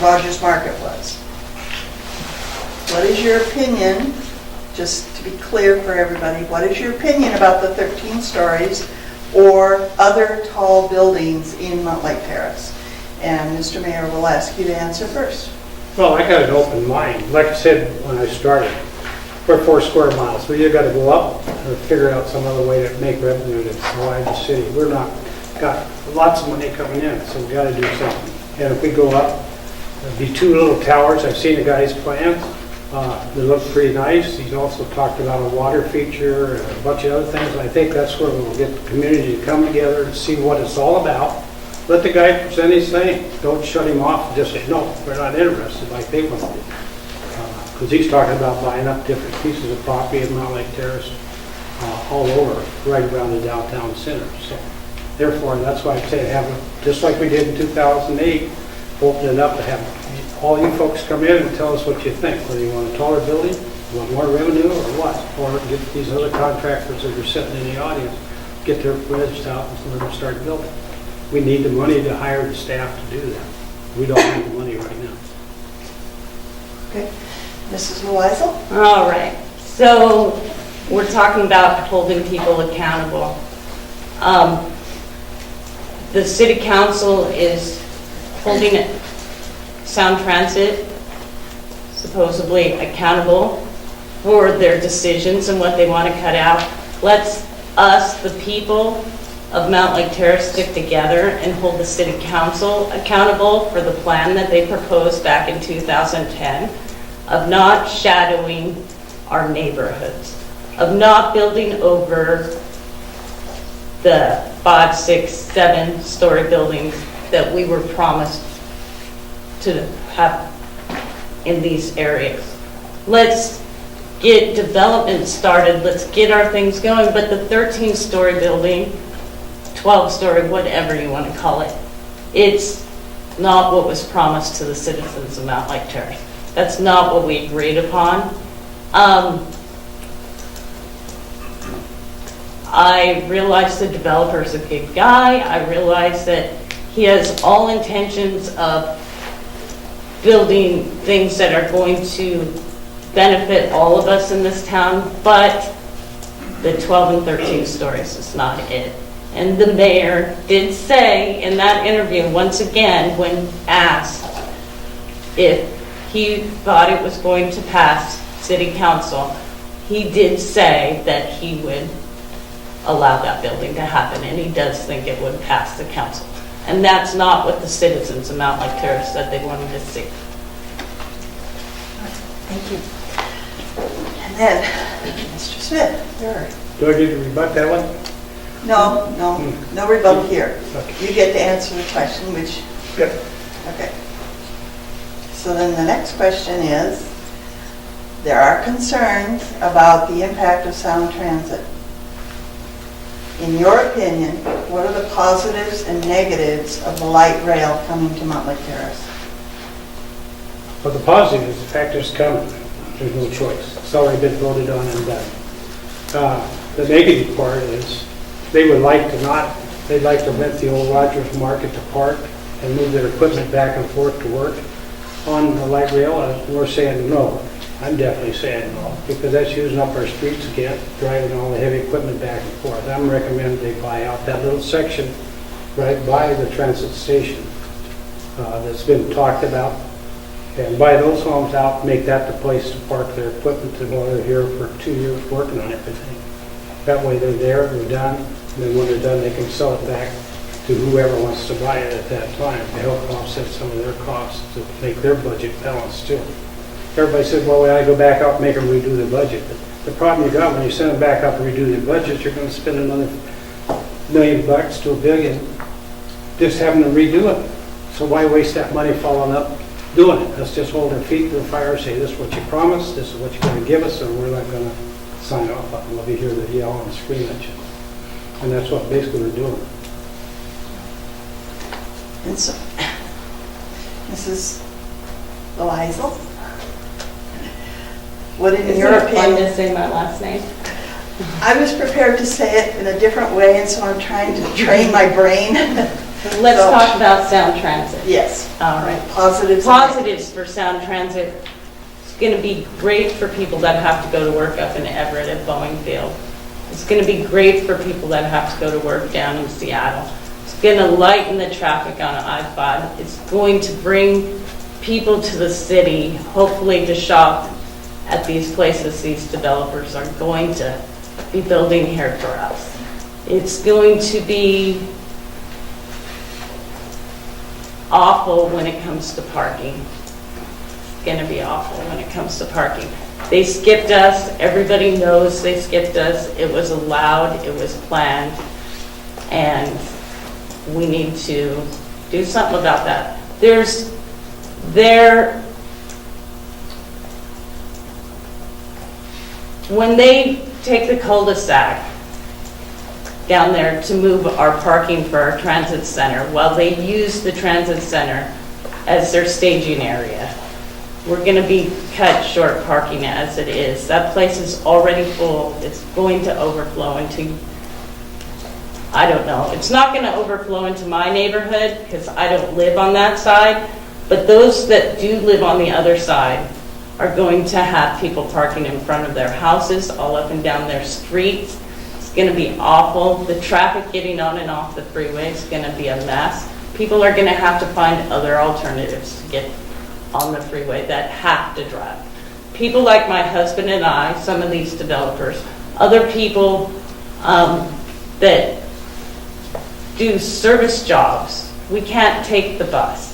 Rogers Market was. What is your opinion, just to be clear for everybody, what is your opinion about the 13 stories or other tall buildings in Mountlake Terrace? And Mr. Mayor will ask you to answer first. Well, I got an open mind. Like I said when I started, we're 4 square miles. We either got to go up or figure out some other way to make revenue to provide the city. We're not, got lots of money coming in, so we got to do something. And if we go up, there'll be 2 little towers. I've seen the guy's plans. They look pretty nice. He's also talked about a water feature and a bunch of other things. I think that's where we'll get the community to come together and see what it's all about. Let the guy present his thing. Don't shut him off and just say, no, we're not interested like they want to do. Because he's talking about buying up different pieces of property in Mountlake Terrace all over, right around the downtown center. So therefore, that's why I say have it, just like we did in 2008, open it up and have all you folks come in and tell us what you think, whether you want a taller building, you want more revenue or what, or get these other contractors that are sitting in the audience, get their bridges out and let them start building. We need the money to hire the staff to do that. We don't need the money right now. Okay. Mrs. Loizel? All right, so we're talking about holding people accountable. The city council is holding Sound Transit supposedly accountable for their decisions and what they want to cut out. Let's us, the people of Mountlake Terrace, stick together and hold the city council accountable for the plan that they proposed back in 2010 of not shadowing our neighborhoods, of not building over the 5, 6, 7-story buildings that we were promised to have in these areas. Let's get development started, let's get our things going, but the 13-story building, 12-story, whatever you want to call it, it's not what was promised to the citizens of Mountlake Terrace. That's not what we agreed upon. I realize the developer's a good guy. I realize that he has all intentions of building things that are going to benefit all of us in this town, but the 12 and 13 stories is not it. And the mayor did say in that interview, once again, when asked if he thought it was going to pass city council, he did say that he would allow that building to happen, and he does think it would pass the council. And that's not what the citizens of Mountlake Terrace said they wanted to see. Thank you. And then, Mr. Smith, your... Do I get to rebut that one? No rebuttal here. Okay. You get to answer the question, which... Yep. Okay. So then the next question is, there are concerns about the impact of sound transit. In your opinion, what are the positives and negatives of the light rail coming to Mountlake Terrace? Well, the positive is the fact it's coming. There's no choice. It's already been voted on and done. The negative part is they would like to not, they'd like to rent the old Rogers Market to park and move their equipment back and forth to work on the light rail. And we're saying no. I'm definitely saying no, because that's using up our streets again, driving all the heavy equipment back and forth. I'm recommending they buy out that little section right by the transit station that's been talked about, and buy those homes out, make that the place to park their equipment while they're here for 2 years working on everything. That way they're there, they're done, and then when they're done, they can sell it back to whoever wants to buy it at that time to help offset some of their costs to make their budget balanced too. Everybody said, well, we ought to go back up and make them redo the budget. But the problem you got when you send them back up and redo their budget, you're going to spend another $1 million to $1 billion just having them redo it. So why waste that money following up doing it? Let's just hold their feet to the fire, say this is what you promised, this is what you're going to give us, or we're not going to sign off on it. We'll be here to yell and scream at you. And that's what basically we're doing. And so, Mrs. Loizel, what in your Isn't it fun opinion? to say my last name? I was prepared to say it in a different way, and so I'm trying to train my brain. Let's So- talk about Sound Transit. Yes. All right. Positives. Positives for Sound Transit. It's going to be great for people that have to go to work up in Everett at Boeing Field. It's going to be great for people that have to go to work down in Seattle. It's going to lighten the traffic on I-5. It's going to bring people to the city, hopefully to shop at these places these developers are going to be building here for us. It's going to be awful when it comes to parking. It's going to be awful when it comes to parking. They skipped us. Everybody knows they skipped us. It was allowed. It was planned. And we need to do something about that. When they take the cul-de-sac down there to move our parking for our transit center, while they use the transit center as their staging area, we're going to be cut short parking as it is. That place is already full. It's going to overflow into, I don't know. It's not going to overflow into my neighborhood because I don't live on that side, but those that do live on the other side are going to have people parking in front of their houses, all up and down their streets. It's going to be awful. The traffic getting on and off the freeway is going to be a mess. People are going to have to find other alternatives to get on the freeway that have to drive. People like my husband and I, some of these developers, other people that do service jobs, we can't take the bus.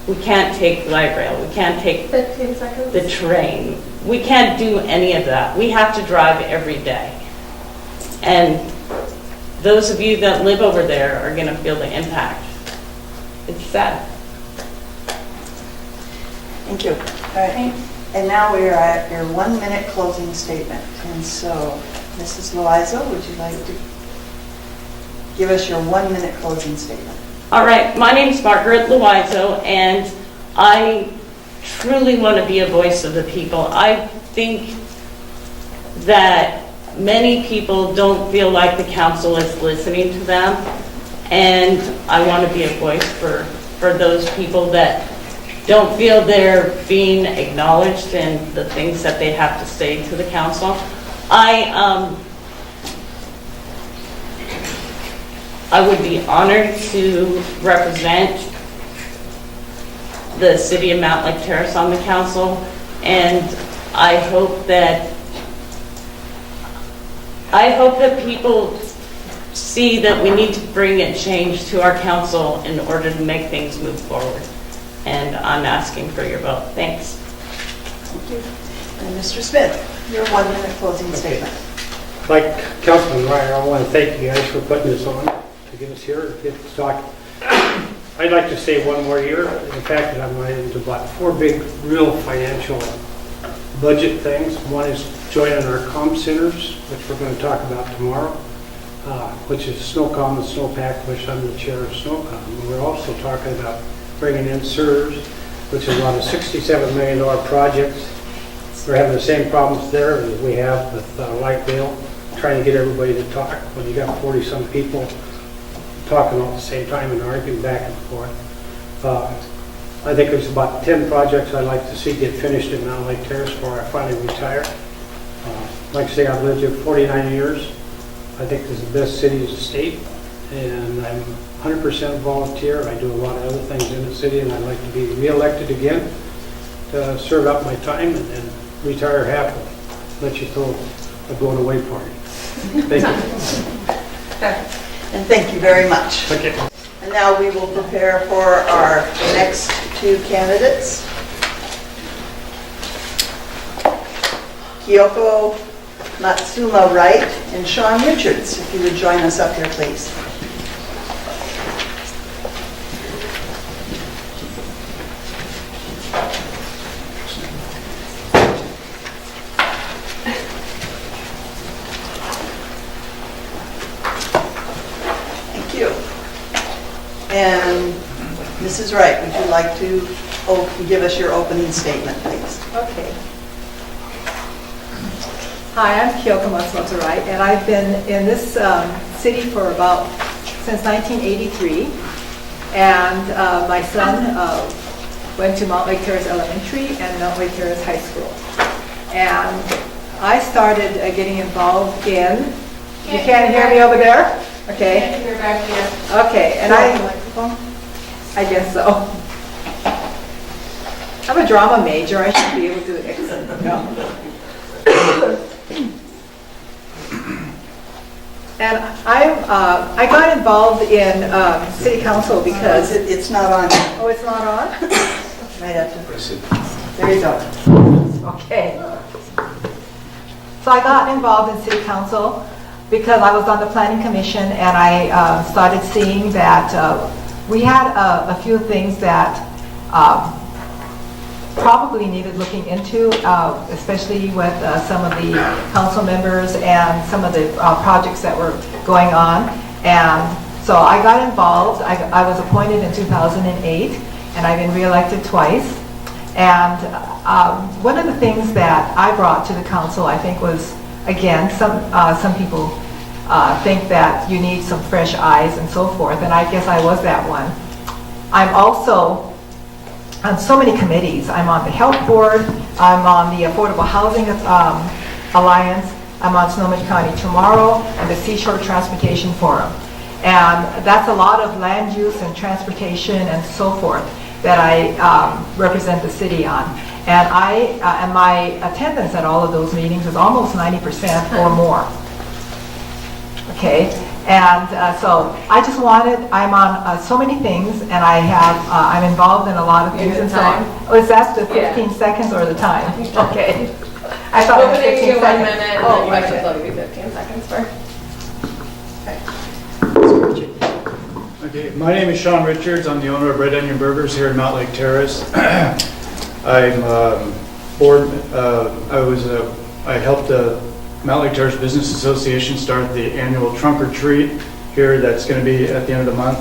We can't take light rail. We can't take 15 seconds. the train. We can't do any of that. We have to drive every day. And those of you that live over there are going to feel the impact. It's sad. Thank you. All right. And now we are at your 1 minute closing statement. And so, Mrs. Loizel, would you like to give us your 1 minute closing statement? All right, my name's Margaret Loizo, and I truly want to be a voice of the people. I think that many people don't feel like the council is listening to them, and I want to be a voice for those people that don't feel they're being acknowledged in the things that they have to say to the council. I would be honored to represent the city of Mountlake Terrace on the council, and I hope that people see that we need to bring a change to our council in order to make things move forward. And I'm asking for your vote. Thanks. Thank you. And Mr. Smith, your 1 minute closing statement. Like Councilman Ryer, I want to thank you guys for putting this on, to get us here, to get us talking. I'd like to say one more year. In fact, I'm running into about 4 big, real financial budget things. One is joining our comm centers, which we're going to talk about tomorrow, which is SNOCOM and snowpack, which I'm the chair of SNOCOM. And we're also talking about bringing in SERS, which is about a $67 million project. We're having the same problems there as we have with light rail, trying to get everybody to talk. When you got 40-some people talking all at the same time and arguing back and forth. I think there's about 10 projects I'd like to see get finished in Mountlake Terrace before I finally retire. Like I say, I've lived here 49 years. I think this is the best city in the state, and I'm 100% volunteer. I do a lot of other things in the city, and I'd like to be re-elected again to serve out my time and then retire happily. Let you throw a going away party. Thank you. And thank you very much. Okay. And now we will prepare for our next two candidates. Kyoko Matsuma Wright and Sean Richards, if you would join us up here, please. Thank you. And Mrs. Wright, would you like to give us your opening statement, please? Okay. Hi, I'm Kyoko Matsumoto Wright, and I've been in this city for since 1983. And my son went to Mountlake Terrace Elementary and Mountlake Terrace High School. And I started getting involved in, you can't hear me over there? Okay. Can't hear back here. Okay, and I guess so. I'm a drama major, I should be able to no. And I got involved in city council because... It's not on. Oh, it's not on? Right up to... There you go. Okay. So I got involved in city council because I was on the planning commission, and I started seeing that we had a few things that probably needed looking into, especially with some of the council members and some of the projects that were going on. And so I got involved. I was appointed in 2008, and I've been reelected twice. And one of the things that I brought to the council, I think, was, again, some people think that you need some fresh eyes and so forth, and I guess I was that one. I'm also on so many committees. I'm on the health board, I'm on the Affordable Housing Alliance, I'm on Sonoma County Tomorrow, and the Seashore Transportation Forum. And that's a lot of land use and transportation and so forth that I represent the city on. And and my attendance at all of those meetings is almost 90% or more. Okay, and so I just I'm on so many things, and I'm involved in a lot of things. And so, oh, is that the 15 seconds or the time? Okay. I thought it was 15 you 1 seconds. minute, and Oh, then you have okay. to plug you 15 seconds for. Okay, my name is Sean Richards. I'm the owner of Red Onion Burgers here in Mountlake Terrace. I'm I helped the Mountlake Terrace Business Association start the annual trunk or treat here that's going to be at the end of the month.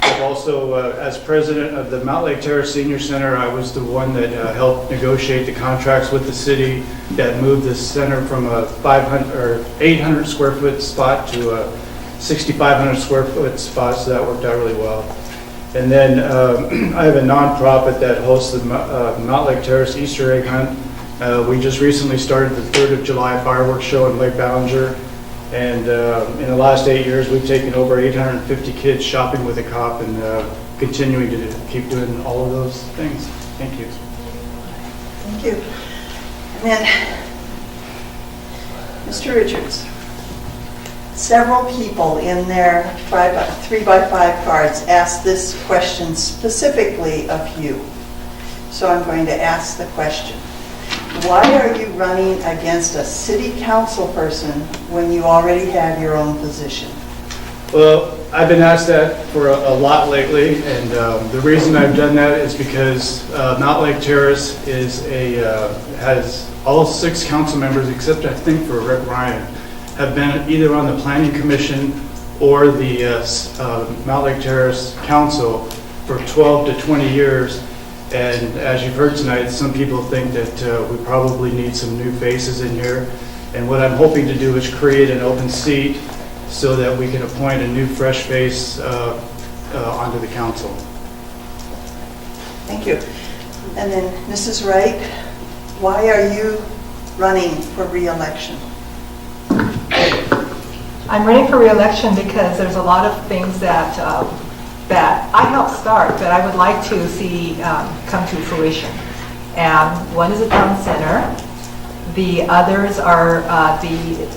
I've also, as president of the Mountlake Terrace Senior Center, I was the one that helped negotiate the contracts with the city that moved the center from a 800 square foot spot to a 6,500 square foot spot, so that worked out really well. And then I have a nonprofit that hosts the Mountlake Terrace Easter egg hunt. We just recently started the 3rd of July fireworks show in Lake Ballinger, and in the last 8 years we've taken over 850 kids shopping with a cop, and continuing to keep doing all of those things. Thank you. Thank you. And then, Mr. Richards, several people in their 3x5 cards asked this question specifically of you. So I'm going to ask the question. Why are you running against a city council person when you already have your own position? Well, I've been asked that for a lot lately, and the reason I've done that is because Mountlake Terrace has all 6 council members, except I think for Rick Ryan, have been either on the Planning Commission or the Mountlake Terrace Council for 12 to 20 years. And as you've heard tonight, some people think that we probably need some new faces in here. And what I'm hoping to do is create an open seat so that we can appoint a new fresh face onto the council. Thank you. And then Mrs. Wright, why are you running for re-election? I'm running for re-election because there's a lot of things that I helped start that I would like to see come to fruition. And one is a town center. The others are the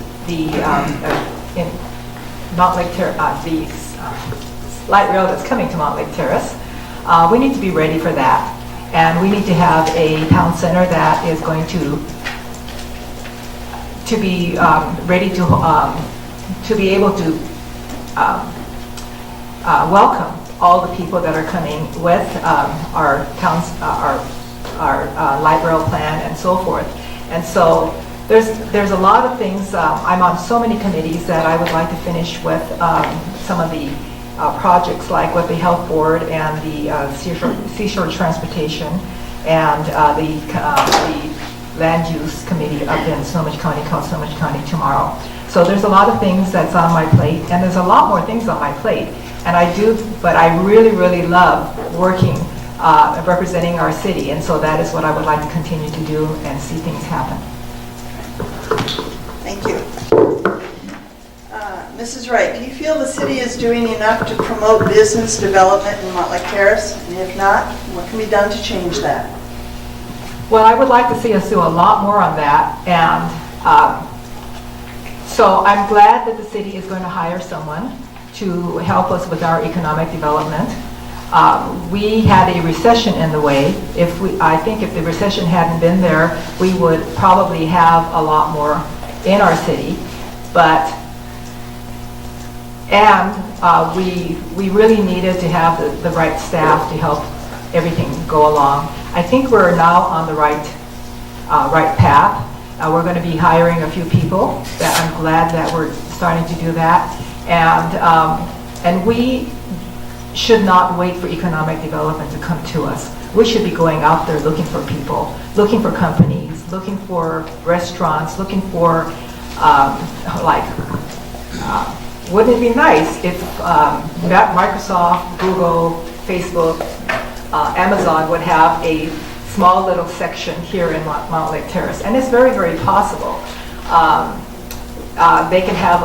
Mountlake Terrace, the light rail that's coming to Mountlake Terrace. We need to be ready for that. And we need to have a town center that is going to be ready to be able to welcome all the people that are coming with our towns, our light rail plan and so forth. And so there's a lot of things. I'm on so many committees that I would like to finish with some of the projects, like with the health board and the seashore transportation and the land use committee up in Snohomish County, called Snohomish County Tomorrow. So there's a lot of things that's on my plate, and there's a lot more things on my plate. And but I really, really love working, representing our city, and so that is what I would like to continue to do and see things happen. Thank you. Mrs. Wright, do you feel the city is doing enough to promote business development in Mountlake Terrace? And if not, what can be done to change that? Well, I would like to see us do a lot more on that, and so I'm glad that the city is going to hire someone to help us with our economic development. We had a recession in the way. I think if the recession hadn't been there, we would probably have a lot more in our city. We really needed to have the right staff to help everything go along. I think we're now on the right path. We're going to be hiring a few people. I'm glad that we're starting to do that. And we should not wait for economic development to come to us. We should be going out there looking for people, looking for companies, looking for restaurants, looking for wouldn't it be nice if Microsoft, Google, Facebook, Amazon would have a small little section here in Mountlake Terrace, and it's very, very possible. They can have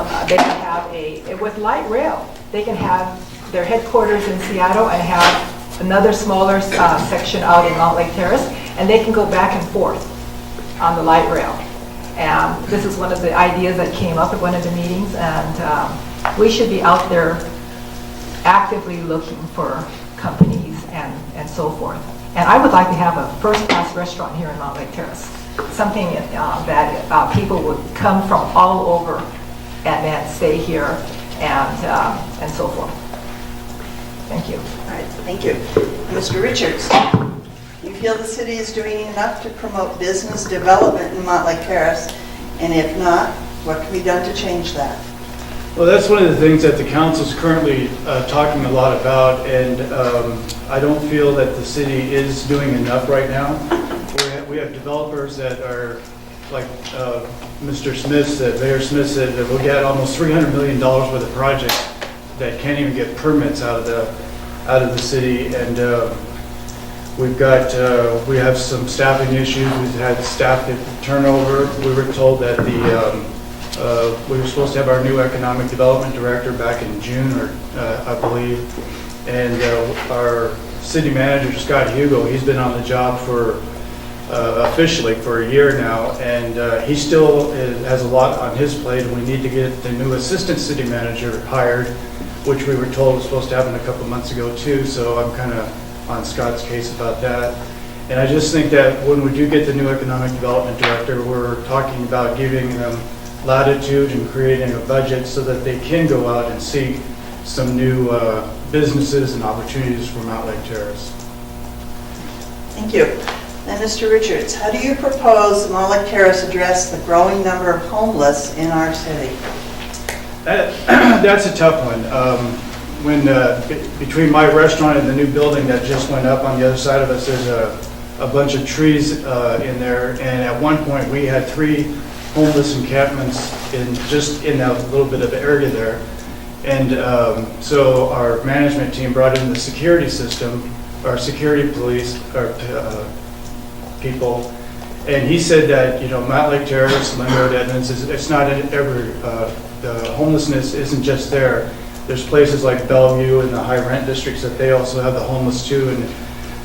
with light rail, they can have their headquarters in Seattle and have another smaller section out in Mountlake Terrace, and they can go back and forth on the light rail. And this is one of the ideas that came up at one of the meetings, and we should be out there actively looking for companies and so forth. And I would like to have a first-class restaurant here in Mountlake Terrace, something that people would come from all over and stay here and so forth. Thank you. All right, thank you. Mr. Richards, do you feel the city is doing enough to promote business development in Mountlake Terrace? And if not, what can be done to change that? Well, that's one of the things that the council is currently talking a lot about, and I don't feel that the city is doing enough right now. We have developers that are, like Mr. Smith said, Mayor Smith said, that we'll get almost $300 million worth of projects that can't even get permits out of the city, and we have some staffing issues. We've had staff turnover. We were told that we were supposed to have our new economic development director back in June, I believe, and our city manager, Scott Hugo, he's been on the job officially for a year now, and he still has a lot on his plate, and we need to get the new assistant city manager hired, which we were told was supposed to happen a couple months ago too, so I'm kind of on Scott's case about that. And I just think that when we do get the new economic development director, we're talking about giving them latitude and creating a budget so that they can go out and seek some new businesses and opportunities for Mountlake Terrace. Thank you. And Mr. Richards, how do you propose Mountlake Terrace address the growing number of homeless in our city? That's a tough one. Between my restaurant and the new building that just went up on the other side of us, there's a bunch of trees in there, and at one point we had 3 homeless encampments in that little bit of area there. And so our management team brought in the security system, our security police, our people, and he said that, Mountlake Terrace, Lynn Road, Edmonds, it's not the homelessness isn't just there. There's places like Bellevue and the high rent districts that they also have the homeless too. And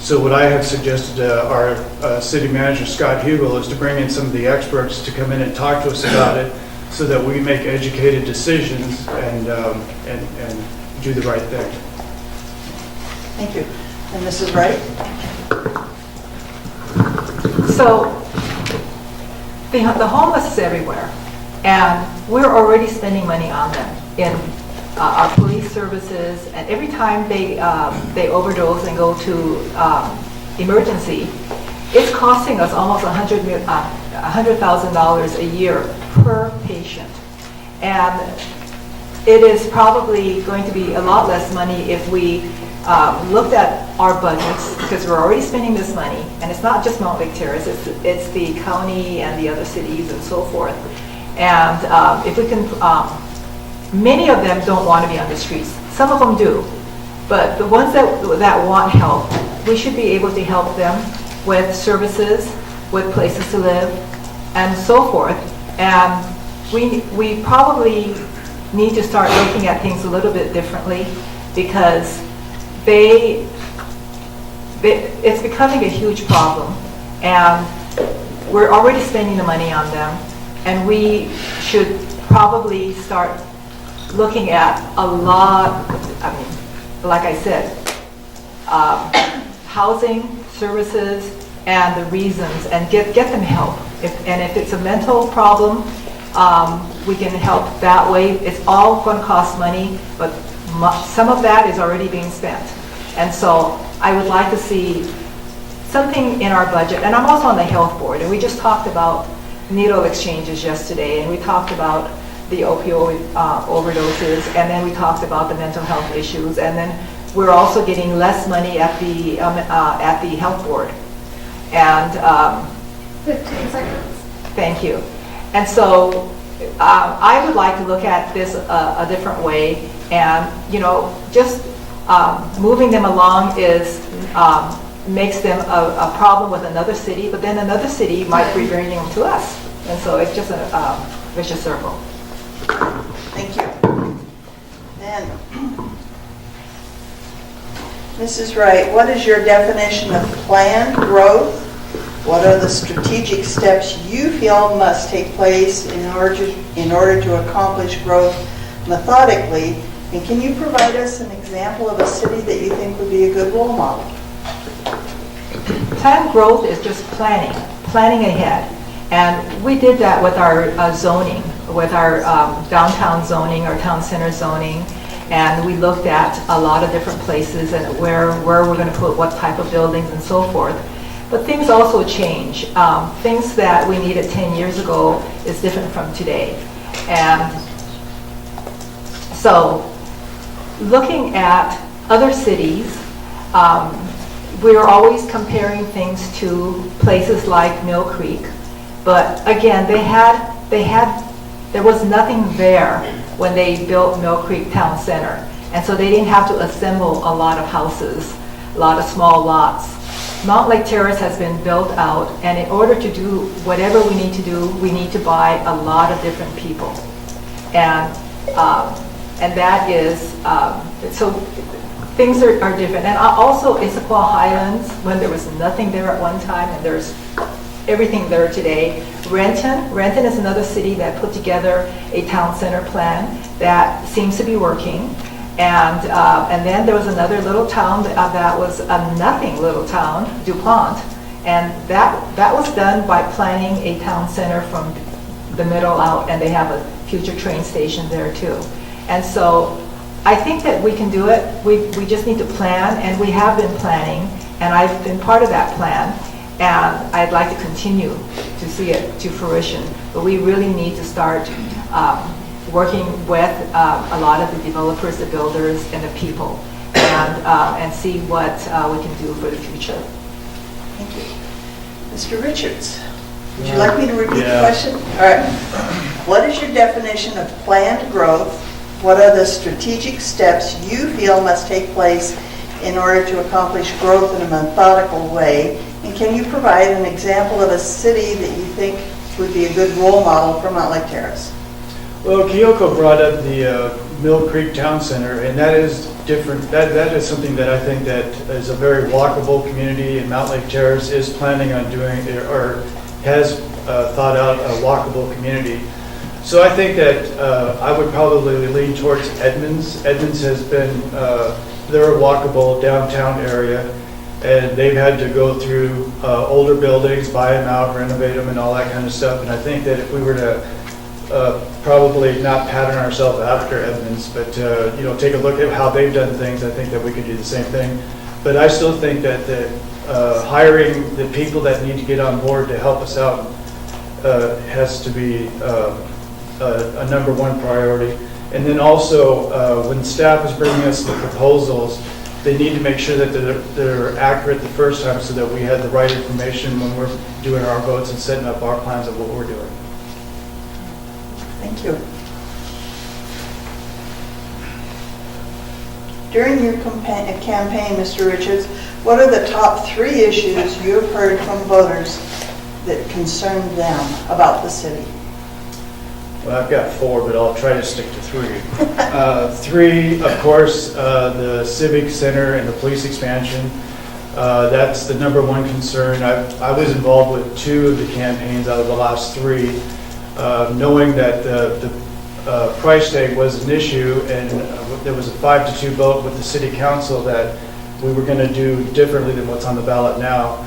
so what I have suggested to our city manager, Scott Hugel, is to bring in some of the experts to come in and talk to us about it, so that we make educated decisions and do the right thing. Thank you. And Mrs. Wright? So the homeless is everywhere, and we're already spending money on them in our police services, and every time they overdose and go to emergency, it's costing us almost $100,000 a year per patient. And it is probably going to be a lot less money if we looked at our budgets, because we're already spending this money, and it's not just Mountlake Terrace, it's the county and the other cities and so forth. And if we can, many of them don't want to be on the streets. Some of them do, but the ones that want help, we should be able to help them with services, with places to live, and so forth. And we probably need to start looking at things a little bit differently, because it's becoming a huge problem, and we're already spending the money on them, and we should probably start looking at a lot, I mean, like I said, housing, services, and the reasons, and get them help. And if it's a mental problem, we can help that way. It's all going to cost money, but some of that is already being spent. And so I would like to see something in our budget. And I'm also on the health board, and we just talked about needle exchanges yesterday, and we talked about the opioid overdoses, and then we talked about the mental health issues, and then we're also getting less money at the health board. And 15 seconds. thank you. And so I would like to look at this a different way, and just moving them along makes them a problem with another city, but then another city might be bringing them to us, and so it's just a vicious circle. Thank you. And Mrs. Wright, what is your definition of planned growth? What are the strategic steps you feel must take place in order to accomplish growth methodically? And can you provide us an example of a city that you think would be a good role model? Planned growth is just planning ahead. And we did that with our zoning, with our downtown zoning, our town center zoning, and we looked at a lot of different places and where we're going to put what type of buildings and so forth. But things also change. Things that we needed 10 years ago is different from today. And so looking at other cities, we're always comparing things to places like Mill Creek. But again, there was nothing there when they built Mill Creek Town Center. And so they didn't have to assemble a lot of houses, a lot of small lots. Mountlake Terrace has been built out, and in order to do whatever we need to do, we need to buy a lot of different people. And that is, so things are different. And also Issaquah Highlands, when there was nothing there at one time, and there's everything there today. Renton is another city that put together a town center plan that seems to be working. And then there was another little town that was a nothing little town, DuPont, and that was done by planning a town center from the middle out, and they have a future train station there too. And so I think that we can do it. We just need to plan, and we have been planning, and I've been part of that plan, and I'd like to continue to see it to fruition. But we really need to start working with a lot of the developers, the builders, and the people, and see what we can do for the future. Thank you. Mr. Richards, would you like me to repeat the question? All right. What is your definition of planned growth? What are the strategic steps you feel must take place in order to accomplish growth in a methodical way? And can you provide an example of a city that you think would be a good role model for Mountlake Terrace? Well, Kyoko brought up the Mill Creek Town Center, and that is different. That is something that I think that is a very walkable community, and Mountlake Terrace is planning on doing, or has thought out a walkable community. So I think that I would probably lean towards Edmonds. Edmonds has been, they're a walkable downtown area, and they've had to go through older buildings, buy them out, renovate them, and all that kind of stuff. And I think that if we were to probably not pattern ourselves after Edmonds, but take a look at how they've done things, I think that we could do the same thing. But I still think that hiring the people that need to get on board to help us out has to be a number one priority. And then also, when staff is bringing us the proposals, they need to make sure that they're accurate the first time so that we have the right information when we're doing our votes and setting up our plans of what we're doing. Thank you. During your campaign, Mr. Richards, what are the top 3 issues you have heard from voters that concern them about the city? Well, I've got 4, but I'll try to stick to 3. 3, of course, the Civic Center and the police expansion. That's the number one concern. I was involved with 2 of the campaigns out of the last 3, knowing that the price tag was an issue, and there was a 5-2 vote with the city council that we were going to do differently than what's on the ballot now.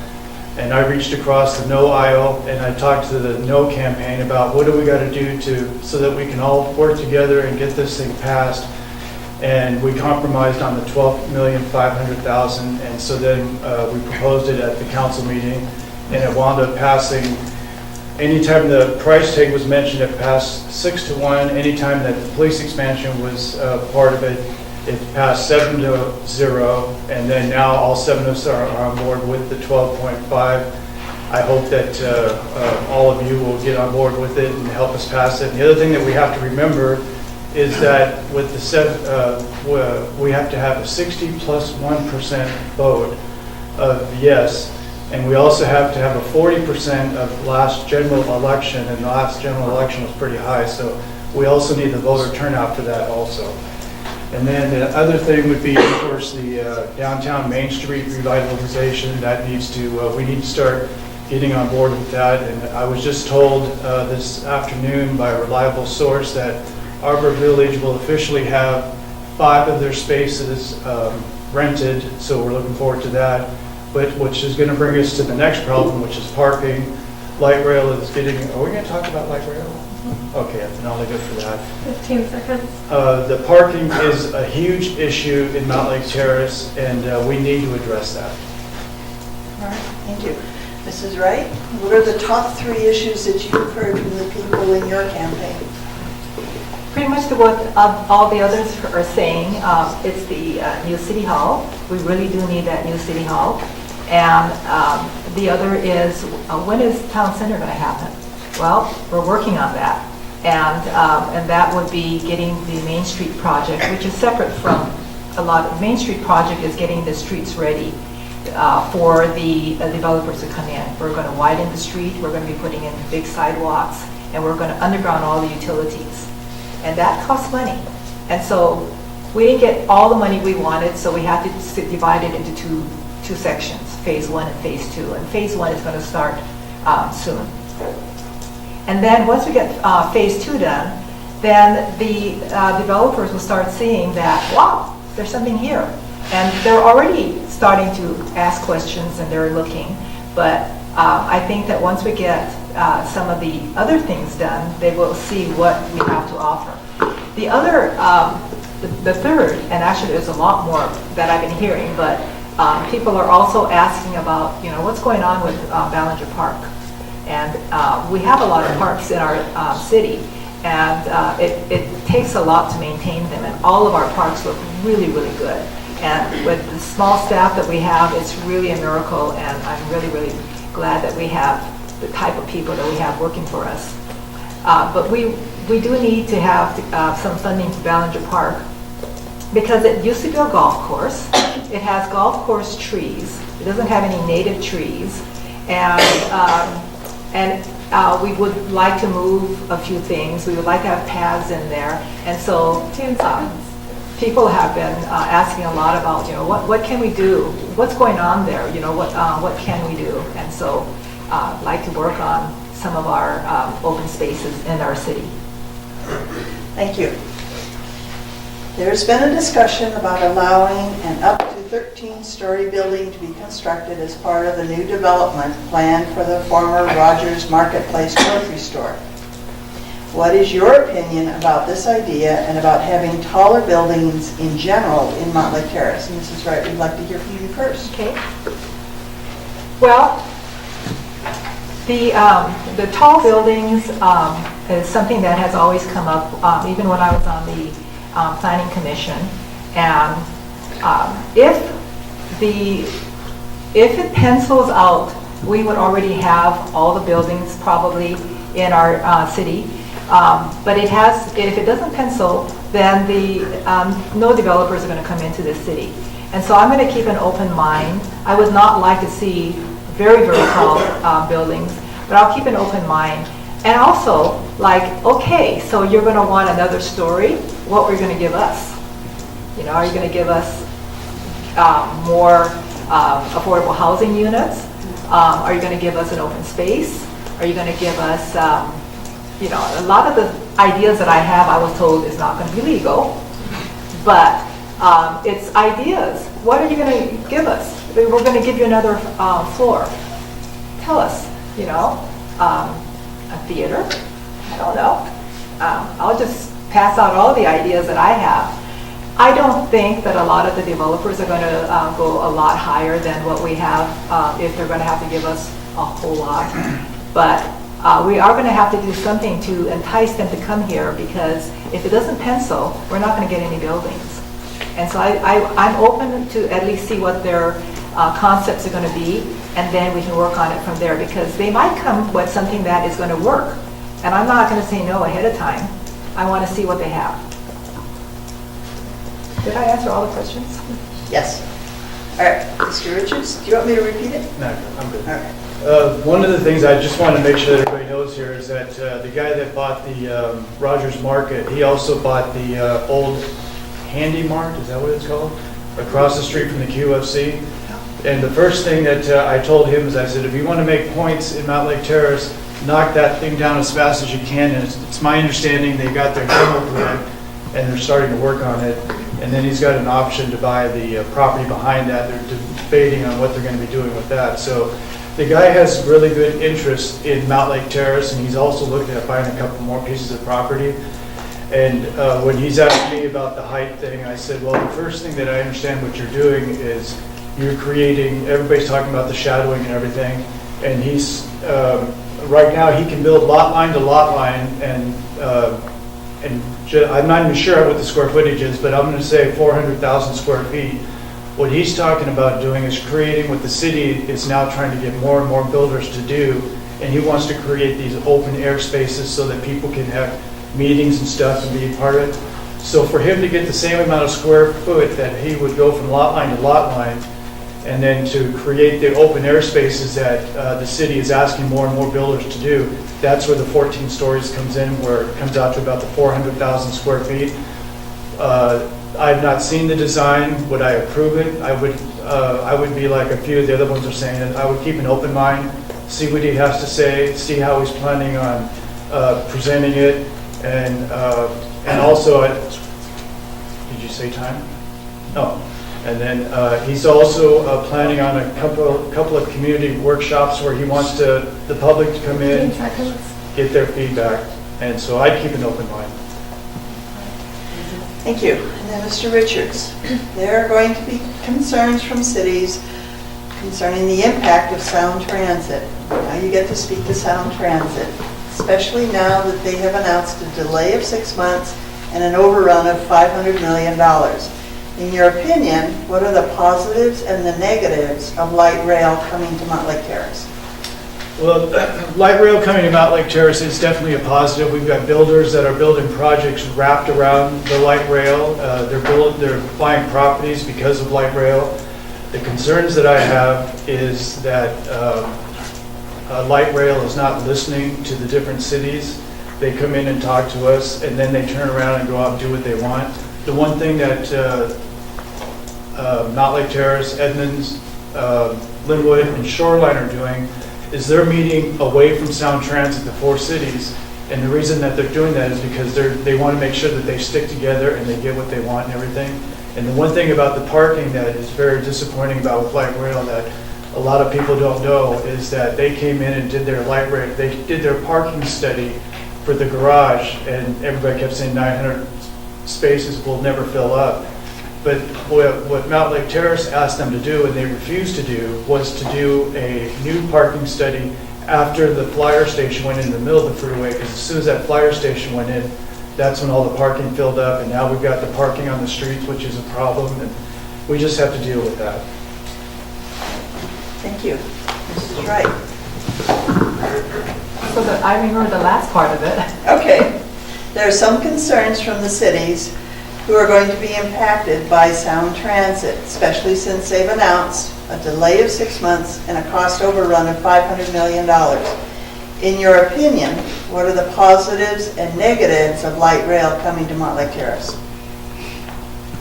And I reached across the no aisle and I talked to the no campaign about what do we got to do so that we can all work together and get this thing passed. And we compromised on the $12,500,000, and so then we proposed it at the council meeting, and it wound up passing. Anytime the price tag was mentioned, it passed 6-1. Anytime that the police expansion was part of it, it passed 7-0. And then now all 7 of us are on board with the 12.5. I hope that all of you will get on board with it and help us pass it. And the other thing that we have to remember is that with the we have to have a 60+1% vote of yes. And we also have to have a 40% of last general election, and the last general election was pretty high, so we also need the voter turnout for that also. And then the other thing would be, of course, the downtown Main Street revitalization. That needs to, we need to start getting on board with that. And I was just told this afternoon by a reliable source that Arbor Village will officially have 5 of their spaces rented, so we're looking forward to that. But which is going to bring us to the next problem, which is parking. Light rail is getting, are we going to talk about light rail? Okay, then I'll leave it for that. 15 seconds. The parking is a huge issue in Mountlake Terrace, and we need to address that. All right, thank you. Mrs. Wright, what are the top 3 issues that you've heard from the people in your campaign? Pretty much to what all the others are saying. It's the new City Hall. We really do need that new City Hall. And the other is, when is Town Center going to happen? Well, we're working on that. And that would be getting the Main Street project, which is separate from a lot of, Main Street project is getting the streets ready for the developers to come in. We're going to widen the street, we're going to be putting in big sidewalks, and we're going to underground all the utilities. And that costs money. And so we didn't get all the money we wanted, so we had to divide it into two sections, Phase 1 and Phase 2. And Phase 1 is going to start soon. And then once we get Phase 2 done, then the developers will start seeing that, wow, there's something here. And they're already starting to ask questions and they're looking. But I think that once we get some of the other things done, they will see what we have to offer. The other, the third, and actually there's a lot more that I've been hearing, but people are also asking about, what's going on with Ballinger Park. And we have a lot of parks in our city, and it takes a lot to maintain them, and all of our parks look really, really good. And with the small staff that we have, it's really a miracle, and I'm really, really glad that we have the type of people that we have working for us. But we do need to have some funding for Ballinger Park, because it used to be a golf course. It has golf course trees. It doesn't have any native trees. And we would like to move a few things. We would like to have paths in there. And so people have been asking a lot about, what can we do? What's going on there? What can we do? And so I'd like to work on some of our open spaces in our city. Thank you. There's been a discussion about allowing an up to 13-story building to be constructed as part of the new development plan for the former Rogers Marketplace grocery store. What is your opinion about this idea and about having taller buildings in general in Mountlake Terrace? And Mrs. Wright, we'd like to hear from you first. Okay. Well, the tall buildings is something that has always come up, even when I was on the Planning Commission. And if it pencils out, we would already have all the buildings probably in our city. But if it doesn't pencil, then no developers are going to come into this city. And so I'm going to keep an open mind. I would not like to see very, very tall buildings, but I'll keep an open mind. And also, okay, so you're going to want another story. What are you going to give us? Are you going to give us more affordable housing units? Are you going to give us an open space? Are you going to give us, a lot of the ideas that I have, I was told is not going to be legal, but it's ideas. What are you going to give us? We're going to give you another floor. Tell us, a theater? I don't know. I'll just pass out all the ideas that I have. I don't think that a lot of the developers are going to go a lot higher than what we have if they're going to have to give us a whole lot. But we are going to have to do something to entice them to come here, because if it doesn't pencil, we're not going to get any buildings. And so I'm open to at least see what their concepts are going to be, and then we can work on it from there, because they might come with something that is going to work. And I'm not going to say no ahead of time. I want to see what they have. Did I answer all the questions? Yes. All right, Mr. Richards, do you want me to repeat it? No, I'm good. All right. One of the things I just want to make sure that everybody knows here is that the guy that bought the Rogers Market, he also bought the old Handy Mart, is that what it's called? Across the street from the QFC. And the first thing that I told him is, I said, if you want to make points in Mountlake Terrace, knock that thing down as fast as you can. And it's my understanding they got their demo plan and they're starting to work on it. And then he's got an option to buy the property behind that. They're debating on what they're going to be doing with that. So the guy has really good interest in Mountlake Terrace, and he's also looking at buying a couple more pieces of property. And when he's asked me about the height thing, I said, well, the first thing that I understand what you're doing is you're creating, everybody's talking about the shadowing and everything, and he's, right now he can build lot line to lot line, and I'm not even sure what the square footage is, but I'm going to say 400,000 square feet. What he's talking about doing is creating what the city is now trying to get more and more builders to do, and he wants to create these open air spaces so that people can have meetings and stuff and be part of it. So for him to get the same amount of square foot that he would go from lot line to lot line, and then to create the open air spaces that the city is asking more and more builders to do, that's where the 14 stories comes in, where it comes out to about the 400,000 square feet. I've not seen the design. Would I approve it? I would be like a few of the other ones are saying, that I would keep an open mind, see what he has to say, see how he's planning on presenting it, and also, did you say time? No. And then he's also planning on a couple of community workshops where he wants the public to come in, get their feedback, and so I'd keep an open mind. Thank you. And then Mr. Richards, there are going to be concerns from cities concerning the impact of sound transit. Now you get to speak to sound transit, especially now that they have announced a delay of 6 months and an overrun of $500 million. In your opinion, what are the positives and the negatives of light rail coming to Mountlake Terrace? Well, light rail coming to Mountlake Terrace is definitely a positive. We've got builders that are building projects wrapped around the light rail. They're buying properties because of light rail. The concerns that I have is that light rail is not listening to the different cities. They come in and talk to us, and then they turn around and go out and do what they want. The one thing that Mountlake Terrace, Edmonds, Linwood, and Shoreline are doing is they're meeting away from Sound Transit, the four cities, And the reason that they're doing that is because they want to make sure that they stick together and they get what they want and everything. And the one thing about the parking that is very disappointing about with light rail that a lot of people don't know is that they came in and did their light rail, they did their parking study for the garage, and everybody kept saying 900 spaces will never fill up. But what Mountlake Terrace asked them to do, and they refused to do, was to do a new parking study after the flyer station went in the middle of the freeway, because as soon as that flyer station went in, that's when all the parking filled up, and now we've got the parking on the streets, which is a problem, and we just have to deal with that. Thank you. Mrs. Wright. So I remember the last part of it. Okay. There are some concerns from the cities who are going to be impacted by Sound Transit, especially since they've announced a delay of 6 months and a cost overrun of $500 million. In your opinion, what are the positives and negatives of light rail coming to Mountlake Terrace?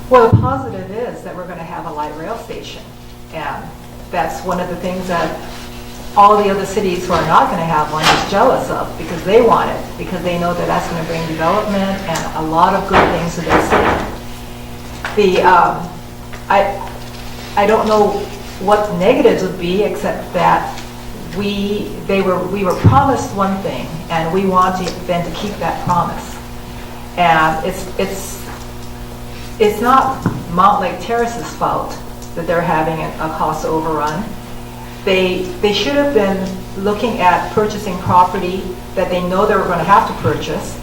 Well, the positive is that we're going to have a light rail station. And that's one of the things that all the other cities who are not going to have one is jealous of, because they want it, because they know that that's going to bring development and a lot of good things to their city. I don't know what the negatives would be, except that we were promised one thing, and we want them to keep that promise. And it's not Mountlake Terrace's fault that they're having a cost overrun. They should have been looking at purchasing property that they know they were going to have to purchase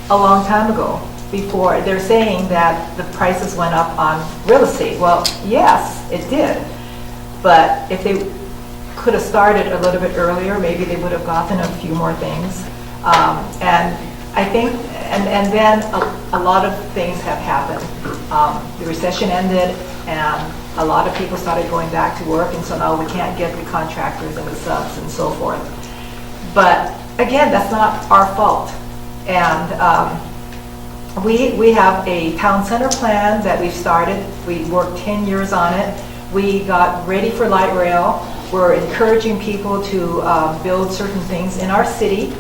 a long time ago. Before they're saying that the prices went up on real estate. Well, yes, it did. But if they could have started a little bit earlier, maybe they would have gotten a few more things. And I think, and then a lot of things have happened. The recession ended, and a lot of people started going back to work, and so now we can't get the contractors and the subs and so forth. But again, that's not our fault. And we have a town center plan that we've started. We worked 10 years on it. We got ready for light rail. We're encouraging people to build certain things in our city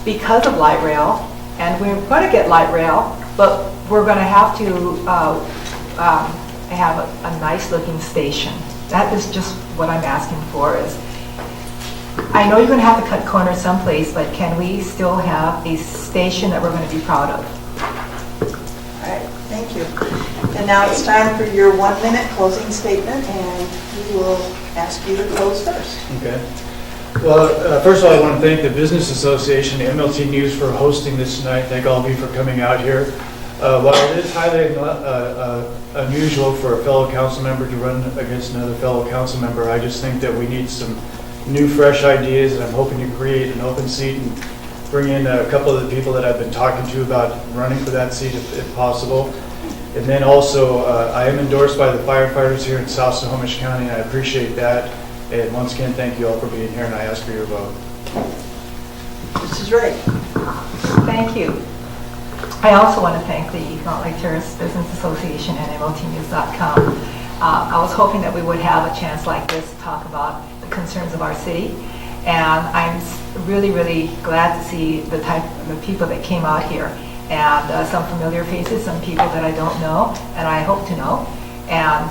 because of light rail. And we're going to get light rail, but we're going to have to have a nice looking station. That is just what I'm asking for. Is I know you're going to have to cut corners someplace, but can we still have a station that we're going to be proud of? All right, thank you. And now it's time for your 1 minute closing statement, and we will ask you to close first. Okay. Well, first of all, I want to thank the Business Association, the MLT News, for hosting this tonight. Thank all of you for coming out here. While it is highly unusual for a fellow council member to run against another fellow council member, I just think that we need some new, fresh ideas, and I'm hoping to create an open seat and bring in a couple of the people that I've been talking to about running for that seat if possible. And then also, I am endorsed by the firefighters here in South Snohomish County, and I appreciate that. And once again, thank you all for being here, and I ask for your vote. Mrs. Wright. Thank you. I also want to thank the Mountlake Terrace Business Association and MLTnews.com. I was hoping that we would have a chance like this to talk about the concerns of our city. And I'm really, really glad to see the people that came out here, and some familiar faces, some people that I don't know, and I hope to know. And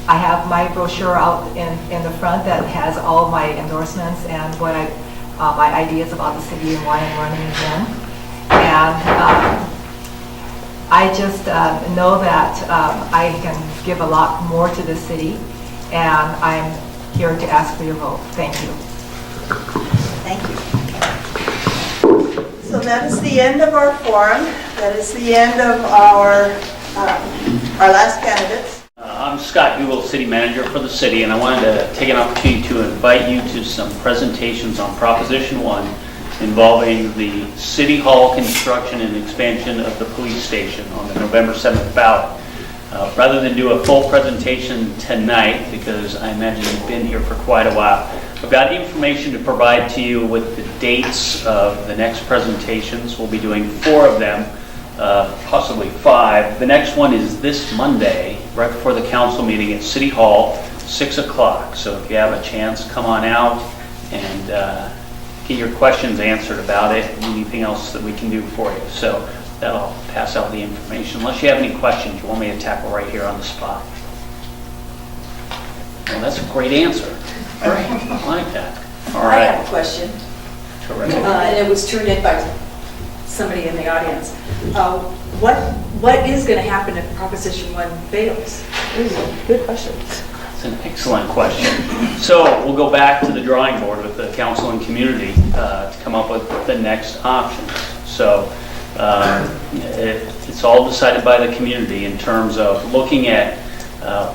I have my brochure out in the front that has all my endorsements and what my ideas about the city and why I'm running again. And I just know that I can give a lot more to the city, and I'm here to ask for your vote. Thank you. Thank you. So that is the end of our forum. That is the end of our last candidates. I'm Scott Hugel, City Manager for the city, and I wanted to take an opportunity to invite you to some presentations on Proposition 1 involving the City Hall construction and expansion of the police station on the November 7th ballot. Rather than do a full presentation tonight, because I imagine you've been here for quite a while, I've got information to provide to you with the dates of the next presentations. We'll be doing 4 of them, possibly 5. The next one is this Monday, right before the council meeting at City Hall, 6 o'clock. So if you have a chance, come on out and get your questions answered about it, and anything else that we can do for you. So that'll pass out the information. Unless you have any questions you want me to tackle right here on the spot. Well, that's a great answer. Great. I like that. All I right. have a question, Terrific. and it was turned in by somebody in the audience. What is going to happen if Proposition 1 fails? Good question. That's an excellent question. So we'll go back to the drawing board with the council and community to come up with the next options. So it's all decided by the community in terms of looking at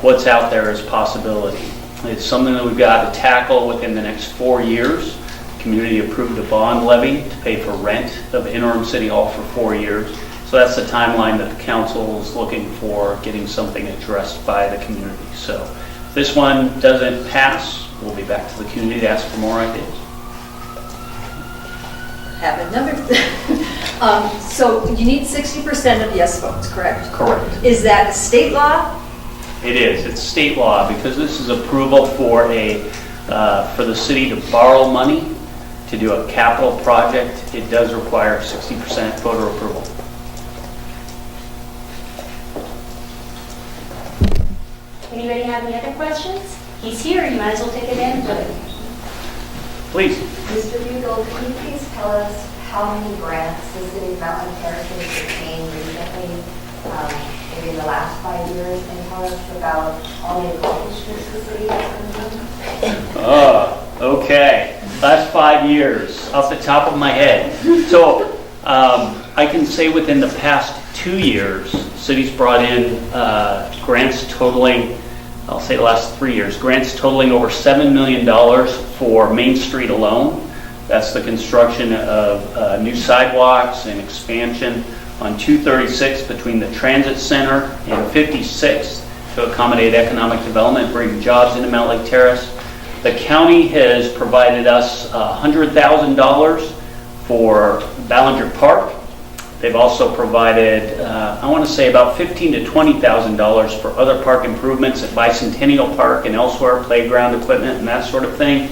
what's out there as possibility. It's something that we've got to tackle within the next 4 years. The community approved a bond levy to pay for rent of interim city hall for 4 years. So that's the timeline that the council is looking for, getting something addressed by the community. So if this one doesn't pass, we'll be back to the community to ask for more ideas. Have another. So you need 60% of yes votes, correct? Correct. Is that a state law? It is. It's state law because this is approval for for the city to borrow money to do a capital project. It does require 60% voter approval. Anybody have any other questions? He's here, you might as well take advantage of it. Please. Mr. Bugle, can you please tell us how many grants the city of Mountlake Terrace has obtained recently, maybe in the last 5 years, and tell us about all the accomplishments the city has done? Okay. Last 5 years, off the top of my head. So I can say within the past 2 years, city's brought in grants totaling, I'll say the last 3 years, grants totaling over $7 million for Main Street alone. That's the construction of new sidewalks and expansion on 236 between the Transit Center and 56 to accommodate economic development, bring jobs into Mountlake Terrace. The county has provided us $100,000 for Ballinger Park. They've also provided, I want to say about $15,000 to $20,000 for other park improvements at Bicentennial Park and elsewhere, playground equipment and that sort of thing.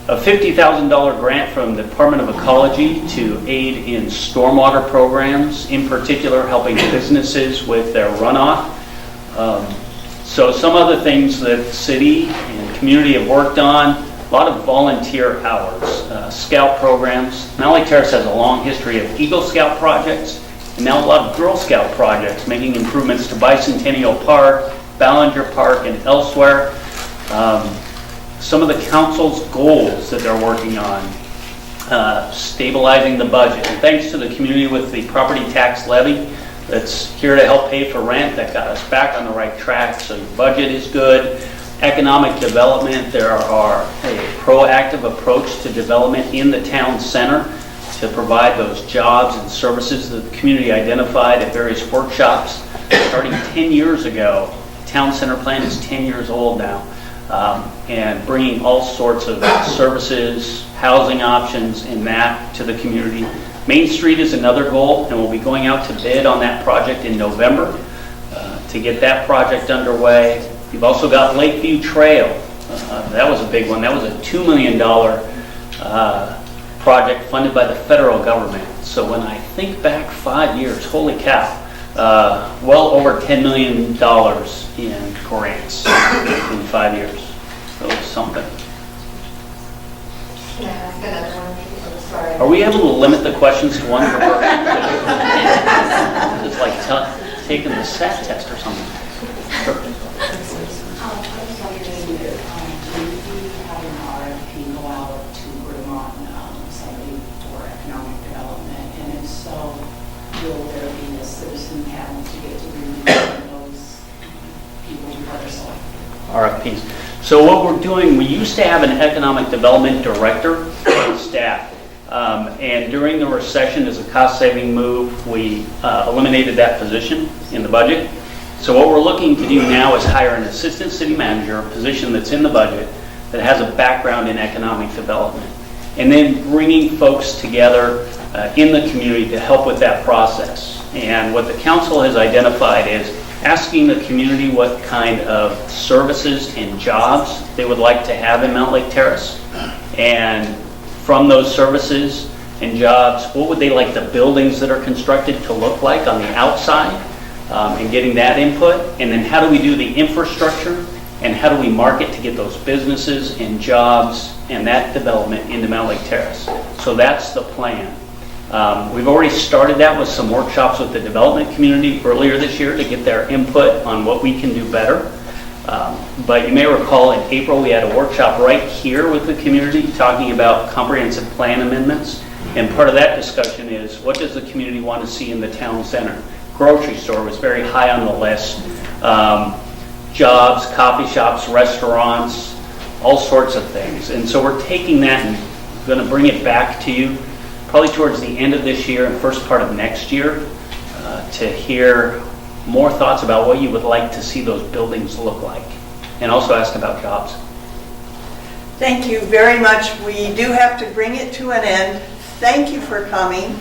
A $50,000 grant from the Department of Ecology to aid in stormwater programs, in particular helping businesses with their runoff. So some other things that city and community have worked on, a lot of volunteer hours, scout programs. Mountlake Terrace has a long history of Eagle Scout projects, and now a lot of Girl Scout projects, making improvements to Bicentennial Park, Ballinger Park, and elsewhere. Some of the council's goals that they're working on, stabilizing the budget. And thanks to the community with the property tax levy that's here to help pay for rent, that got us back on the right track, so your budget is good. Economic development, there are a proactive approach to development in the town center to provide those jobs and services that the community identified at various workshops. Starting 10 years ago, town center plan is 10 years old now. And bringing all sorts of services, housing options, and that to the community. Main Street is another goal, and we'll be going out to bid on that project in November to get that project underway. You've also got Lakeview Trail. That was a big one. That was a $2 million project funded by the federal government. So when I think back 5 years, holy cow, well over $10 million in grants in 5 years. So it's something. Can I ask another one? I'm sorry. Are we able to limit the questions to one per person? It's like taking the SAT test or something. I was wondering, do you have an RFP go out to bring on somebody for economic development? And if so, will there be a citizen panel to get to review those people before they're selected? RFPs. So what we're doing, we used to have an economic development director on staff. And during the recession, as a cost-saving move, we eliminated that position in the budget. So what we're looking to do now is hire an assistant city manager, a position that's in the budget, that has a background in economic development. And then bringing folks together in the community to help with that process. And what the council has identified is asking the community what kind of services and jobs they would like to have in Mountlake Terrace. And from those services and jobs, what would they like the buildings that are constructed to look like on the outside, and getting that input, and then how do we do the infrastructure, and how do we market to get those businesses and jobs and that development into Mountlake Terrace. So that's the plan. We've already started that with some workshops with the development community earlier this year to get their input on what we can do better. But you may recall in April we had a workshop right here with the community talking about comprehensive plan amendments. And part of that discussion is, what does the community want to see in the town center? Grocery store was very high on the list. Jobs, coffee shops, restaurants, all sorts of things. And so we're taking that and going to bring it back to you probably towards the end of this year and first part of next year to hear more thoughts about what you would like to see those buildings look like, and also ask about jobs. Thank you very much. We do have to bring it to an end. Thank you for coming.